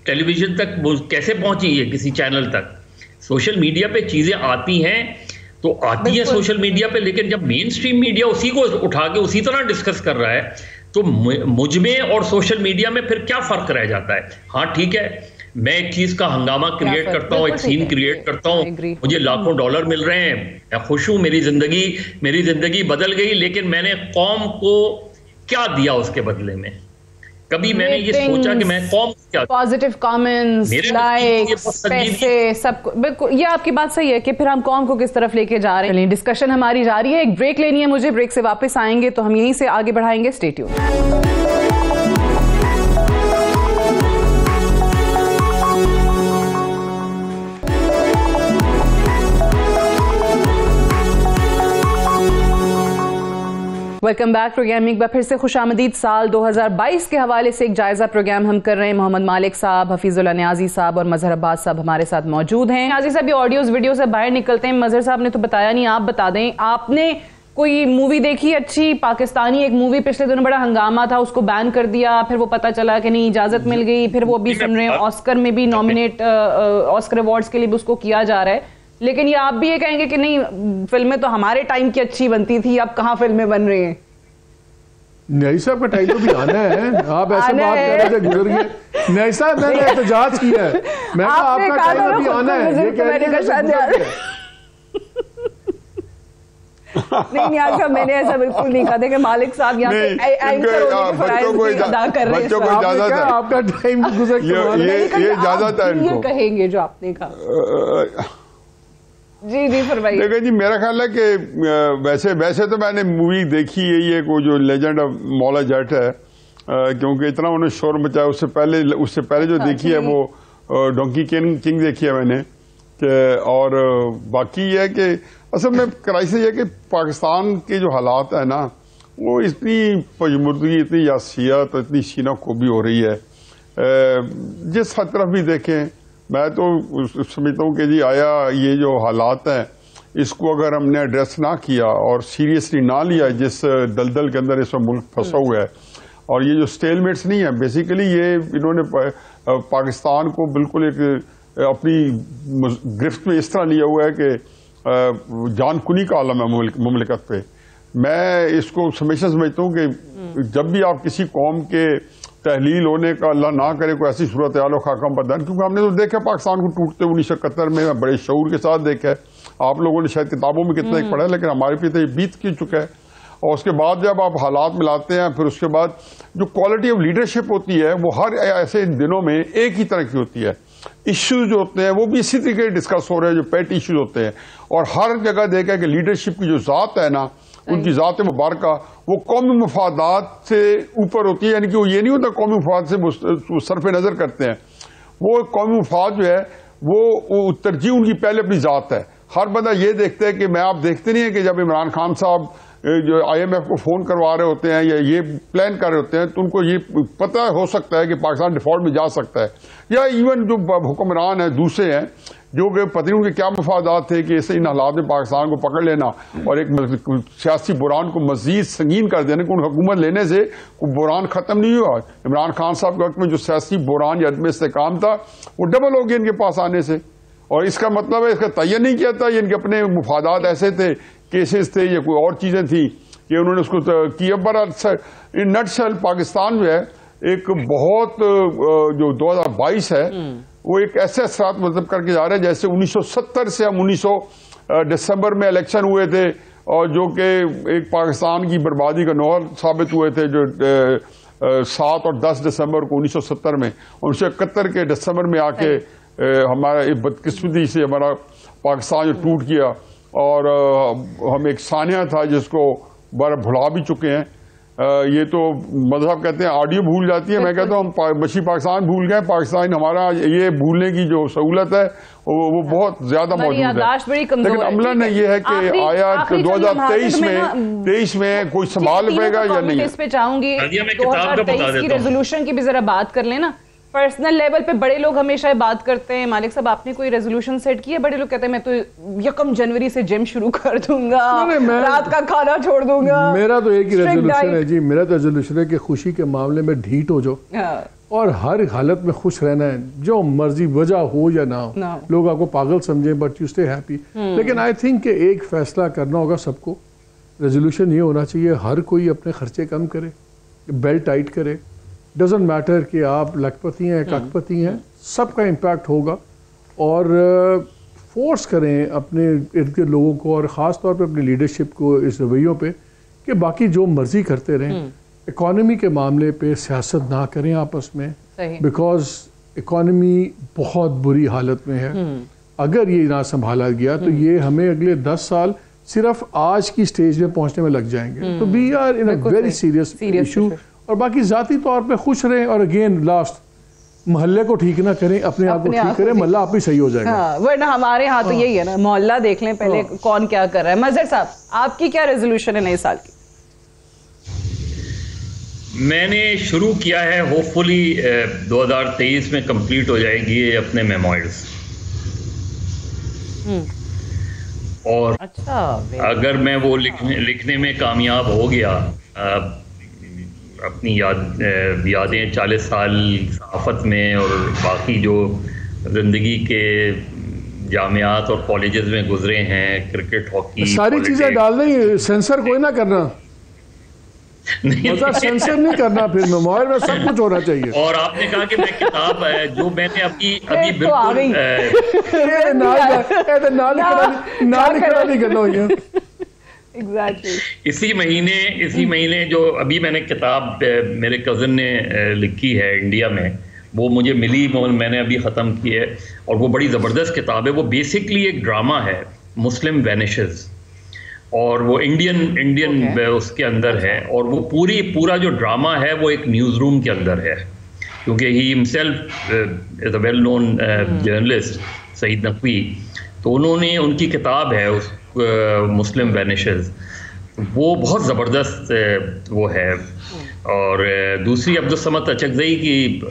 टेलीविजन तक कैसे पहुंची है, किसी चैनल तक। सोशल मीडिया पे चीजें आती हैं तो आती है सोशल मीडिया पे, लेकिन जब मेन स्ट्रीम मीडिया उसी को उठा के उसी तरह डिस्कस कर रहा है तो मुझ में और सोशल मीडिया में फिर क्या फर्क रह जाता है? हाँ ठीक है, मैं एक चीज का हंगामा क्रिएट करता हूँ, एक सीन क्रिएट करता हूँ, मुझे लाखों डॉलर मिल रहे हैं, मैं खुश हूँ, मेरी जिंदगी बदल गई, लेकिन मैंने कौम को क्या दिया उसके बदले में? कभी मैंने ये सोचा कि मैं कौम क्या, पॉजिटिव कमेंट्स, लाइक्स, पैसे, सब बिल्कुल, ये आपकी बात सही है कि फिर हम कौम को किस तरफ लेके जा रहे हैं। डिस्कशन हमारी जारी है, एक ब्रेक लेनी है मुझे, ब्रेक से वापस आएंगे तो हम यहीं से आगे बढ़ाएंगे। Stay tuned. Welcome back. Programme में एक बार फिर से खुशामदीद। साल 2022 के हवाले से एक जायजा प्रोग्राम हम कर रहे हैं। मोहम्मद मालिक साहब, हफीजुल्लाह नियाजी साहब और मजहर अब्बास साहब हमारे साथ मौजूद हैं। नियाजी साहब, ये ऑडियोज वीडियो से बाहर निकलते हैं, मजहर साहब ने तो बताया नहीं, आप बता दें, आपने कोई मूवी देखी अच्छी पाकिस्तानी? एक मूवी पिछले दिनों बड़ा हंगामा था, उसको बैन कर दिया, फिर वो पता चला कि नहीं इजाजत मिल गई, फिर वो अभी सुन रहे हैं ऑस्कर में भी नॉमिनेट, ऑस्कर अवार्ड्स के लिए भी उसको किया जा रहा है। लेकिन ये आप भी ये कहेंगे कि नहीं, फिल्में तो हमारे टाइम की अच्छी बनती थी, अब कहाँ फिल्में बन रही हैं? न्याई साहब का टाइम तो भी आना है। आप ऐसे बात कर रहे थे, गुजर गए। न्याई साहब ने एहतजाज किया है, मैं कहा आपका टाइम भी आना है। ये कह रही है नहीं नियाज साहब, मैंने ऐसा बिल्कुल नहीं कहा था कि मालिक साहब यहाँ पे अदा कर रहे हैं। आपका टाइम गुजर गया, ये इजाजत है इनको, कहेंगे जो आपने कहा। जी जी फरमाइए। देखिए जी, मेरा ख्याल है कि वैसे तो मैंने मूवी देखी यही है, वो जो लेजेंड ऑफ मौला जट है, क्योंकि इतना उन्होंने शोर मचाया। उससे पहले जो देखी है वो डोंकी किंग देखी है मैंने। और बाकी ये है कि असल में क्राइसिस ये है कि पाकिस्तान के जो हालात है ना, वो इतनी पजमुर्दगी, इतनी यासियत, इतनी सीना कोबी हो रही है। जिस हर तरफ भी देखें, मैं तो समझता हूँ कि जी आया ये जो हालात हैं, इसको अगर हमने एड्रेस ना किया और सीरियसली ना लिया, जिस दलदल के अंदर इसमें मुल्क फंसा हुआ है, और ये जो स्टेलमेट्स नहीं है, बेसिकली ये इन्होंने पाकिस्तान को बिल्कुल एक अपनी गिरफ्त में इस तरह लिया हुआ है कि जानकुनी का आलम है मुमलिकत पे। मैं इसको हमेशा समझता हूँ कि जब भी आप किसी कौम के तहलील होने का, अल्लाह ना करे कोई ऐसी सूरत हाल हो खाका बदन, क्योंकि हमने तो देखा पाकिस्तान को टूटते 1971 में बड़े शऊर के साथ देखा है। आप लोगों ने शायद किताबों में कितना ही पढ़ा है, लेकिन हमारे पे तो ये बीत की चुका है। और उसके बाद जब आप हालात मिलाते हैं, फिर उसके बाद जो क्वालिटी ऑफ लीडरशिप होती है वो हर ऐसे दिनों में एक ही तरह की होती है। इश्यूज जो होते हैं वो भी इसी तरीके डिस्कस हो रहे हैं, जो पेट इश्यूज होते हैं। और हर जगह देखा है कि लीडरशिप की जो जात है ना, उनकी जात मुबारका वो कौमी मफादात से ऊपर होती है। यानी कि वो ये नहीं होता कौमी मफाद से वो सरफ नजर करते हैं। वो कौमी मफाद जो है वो तरजीह उनकी पहले अपनी जात है। हर बंदा ये देखता है कि मैं, आप देखते नहीं है कि जब इमरान खान साहब जो IMF को फोन करवा रहे होते हैं या ये प्लान कर रहे होते हैं, तो उनको ये पता हो सकता है कि पाकिस्तान डिफॉल्ट में जा सकता है। या इवन जो हुक्मरान है दूसरे हैं, जो कि पता नहीं उनके क्या मफादात थे कि ऐसे इन हालात में पाकिस्तान को पकड़ लेना और एक सियासी बुरान को मजीद संगीन कर देना, कि हुकूमत लेने से बुरान खत्म नहीं हुआ। इमरान खान साहब के वक्त में जो सियासी बुरान या अदम इस्तेकाम था वो डबल हो गया इनके पास आने से। और इसका मतलब है, इसका तयन नहीं किया था, इनके अपने मुफादात ऐसे थे, केसेस थे या कोई और चीजें थी कि उन्होंने उसको किया। पर इन नटशेल पाकिस्तान जो है एक बहुत जो 2022 है वो एक ऐसे असरात मतलब करके जा रहे हैं जैसे 1970 से हम 1900 दिसंबर में इलेक्शन हुए थे, और जो कि एक पाकिस्तान की बर्बादी का नौर साबित हुए थे, जो 7 और 10 दिसंबर को 1970 में। 1971 के दिसंबर में आके हमारा एक बदकिस्मती से हमारा पाकिस्तान जो टूट गया, और हम एक सानिया था जिसको बार भुला भी चुके हैं। ये तो मजहब कहते हैं ऑडियो भूल जाती है, मैं कहता हूँ हम मशी पाकिस्तान भूल गए। पाकिस्तान हमारा ये भूलने की जो सहूलत है वो बहुत ज्यादा मौजूद है। लेकिन अमलन ये है कि आया 2023 में कोई संभाल पाएगा या नहीं। इस पे चाहूंगी 2023 की रेजोल्यूशन की भी जरा बात कर लेना। पर्सनल लेवल पे बड़े लोग हमेशा बात करते हैं, मालिक साहब आपने कोई रेजोल्यूशन सेट किया? बड़े लोग कहते हैं मैं तो 1 जनवरी से जिम शुरू कर दूंगा, रात का खाना छोड़ दूंगा। मेरा तो एक ही रेजोल्यूशन है जी, मेरा तो रेजोल्यूशन है कि खुशी के मामले में ढीठ हो जाओ और हर हालत में खुश रहना है, जो मर्जी वजह हो या ना हो। लोग आपको पागल समझे बट यू स्टे हैप्पी। लेकिन आई थिंक कि एक फैसला करना होगा सबको। रेजोल्यूशन ये होना चाहिए हर कोई अपने खर्चे कम करे, बेल्ट टाइट करे। डजेंट मैटर कि आप लखपति हैं कखपति हैं, सबका इम्पैक्ट होगा। और फोर्स करें अपने इर्द गिर्द लोगों को और ख़ास तौर पे अपनी लीडरशिप को इस रवैयों पे कि बाकी जो मर्जी करते रहें, इकॉनमी के मामले पे सियासत ना करें आपस में, बिकॉज इकॉनमी बहुत बुरी हालत में है। अगर ये ना संभाला गया तो ये हमें अगले 10 साल सिर्फ आज की स्टेज में पहुंचने में लग जाएंगे। तो we are in a very serious issue. और बाकी जाती तौर पे खुश रहें, और अगेन लास्ट मोहल्ले को ठीक ना करें, अपने आप को ठीक करें, मोहल्ला आप ही सही हो जाएगा। हाँ, वरना हमारे यहाँ तो यही है ना, मोहल्ला देख लें पहले कौन क्या कर रहा है। मजहर साहब, आपकी क्या रेजोल्यूशन है नए साल की? मैंने शुरू किया है, होपफुली 2023 में कंप्लीट हो जाएगी ये अपने मेमोइर्स। और अच्छा, अगर मैं वो लिखने में कामयाब हो गया, अपनी यादें 40 साल सहाफ़त में और बाकी जो ज़िंदगी के जामियात और कॉलेजेस में गुजरे हैं, क्रिकेट, हॉकी, सारी चीज़ें डाल दें, सेंसर कोई ना करना। मतलब सेंसर नहीं करना, फिर मेमोइर में सब कुछ होना चाहिए। और आपने कहा कि मैं किताब जो मैंने अभी बिल्कुल इसी महीने जो अभी मैंने किताब मेरे कज़न ने लिखी है इंडिया में, वो मुझे मिली, मैंने अभी ख़त्म की है, और वो बड़ी ज़बरदस्त किताब है। वो बेसिकली एक ड्रामा है, मुस्लिम वैनिशेस, और वो इंडियन उसके अंदर है। और वो पूरा जो ड्रामा है वो एक न्यूज़ रूम के अंदर है, क्योंकि he himself is a well known journalist, Saeed Naqvi. तो उन्होंने, उनकी किताब है उस मुस्लिम वैनिशेस, वो बहुत ज़बरदस्त वो है। और दूसरी अब्दुल समद अचकज़ई की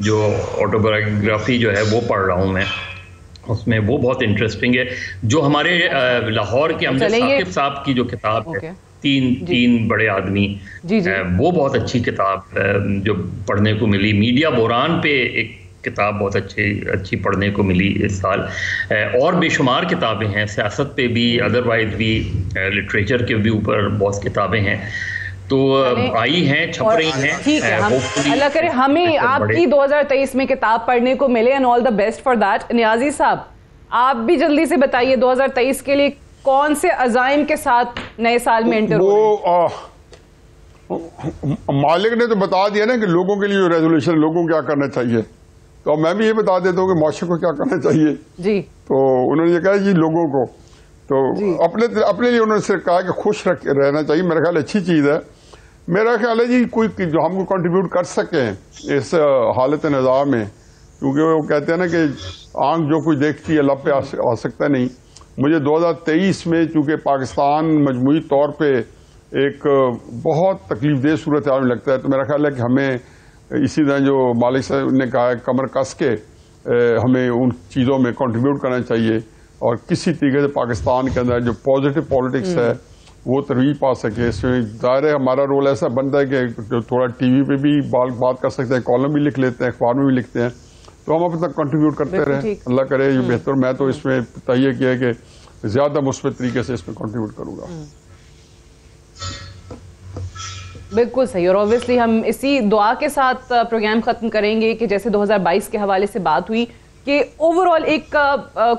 जो ऑटोबायोग्राफी जो है वो पढ़ रहा हूँ मैं, उसमें वो बहुत इंटरेस्टिंग है। जो हमारे लाहौर के अमजद साकिब साहब की जो किताब है, तीन बड़े आदमी, वो बहुत अच्छी किताब जो पढ़ने को मिली। मीडिया बुरान पे एक किताब बहुत अच्छी पढ़ने को मिली इस साल। और बेशुमार किताबें हैं, सियासत पे भी, अदरवाइज भी, लिटरेचर के भी ऊपर बहुत किताबें हैं, तो आई हैं, छप रही हैं। ठीक है, अल्लाह करे हमें आपकी 2023 में किताब पढ़ने को मिले, and all the best for that. Niazi साहब, आप भी जल्दी से बताइए 2023 के लिए कौन से अज़ाइम के साथ नए साल में एंटर हो रहे हैं? मालिक ने तो बता दिया ना कि लोगों के लिए जो रेजोल्यूशन, लोगों को क्या करना चाहिए, तो मैं भी ये बता देता हूँ कि माशरे को क्या करना चाहिए जी। तो उन्होंने ये कहा जी लोगों को, तो अपने लिए उन्होंने सिर्फ कहा कि खुश रहना चाहिए। मेरा ख्याल अच्छी चीज़ है। मेरा ख्याल है जी कोई जो हमको कंट्रीब्यूट कर सके इस हालत निज़ाम में, क्योंकि वो कहते हैं ना कि आंख जो कुछ देखती है लब पे आ सकता नहीं। मुझे 2023 में चूँकि पाकिस्तान मजमूई तौर पे एक बहुत तकलीफदेह सूरत हाल में लगता है, तो मेरा ख्याल है कि हमें इसी तरह जो मालिक साहब ने कहा है, कमर कस के हमें उन चीज़ों में कंट्रीब्यूट करना चाहिए, और किसी तरीके से पाकिस्तान के अंदर जो पॉजिटिव पॉलिटिक्स है वो तरवीज पा सके। इसमें ज़ाहिर है हमारा रोल ऐसा बनता है कि जो थोड़ा टीवी पे भी बात कर सकते हैं, कॉलम भी लिख लेते हैं, अखबार में भी लिखते हैं, तो हम अपना कंट्रीब्यूट करते रहें। अल्लाह करे ये बेहतर। मैं तो इसमें तय किया है कि ज़्यादा मुस्बत तरीके से इसमें कंट्रीब्यूट करूँगा। बिल्कुल सही। और ऑब्वियसली हम इसी दुआ के साथ प्रोग्राम ख़त्म करेंगे कि जैसे 2022 के हवाले से बात हुई कि ओवरऑल एक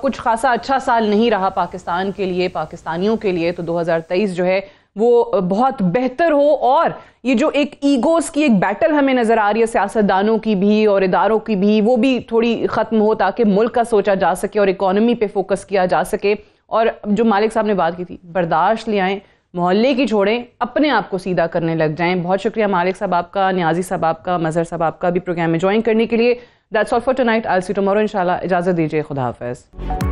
कुछ खासा अच्छा साल नहीं रहा पाकिस्तान के लिए, पाकिस्तानियों के लिए, तो 2023 जो है वो बहुत बेहतर हो। और ये जो एक ईगोस की एक बैटल हमें नज़र आ रही है सियासतदानों की भी और इदारों की भी, वो भी थोड़ी ख़त्म हो, ताकि मुल्क का सोचा जा सके और इकॉनमी पे फोकस किया जा सके। और जो मालिक साहब ने बात की थी, बर्दाश्त ले आएँ, मोहल्ले की छोड़ें, अपने आप को सीधा करने लग जाएं। बहुत शुक्रिया मालिक साहब आपका, नियाजी साहब आपका, मजहर साहब आपका भी प्रोग्राम में ज्वाइन करने के लिए। That's all for tonight. I will see you tomorrow इंशाल्लाह। इजाज़त दीजिए, खुदा हाफ़िज़।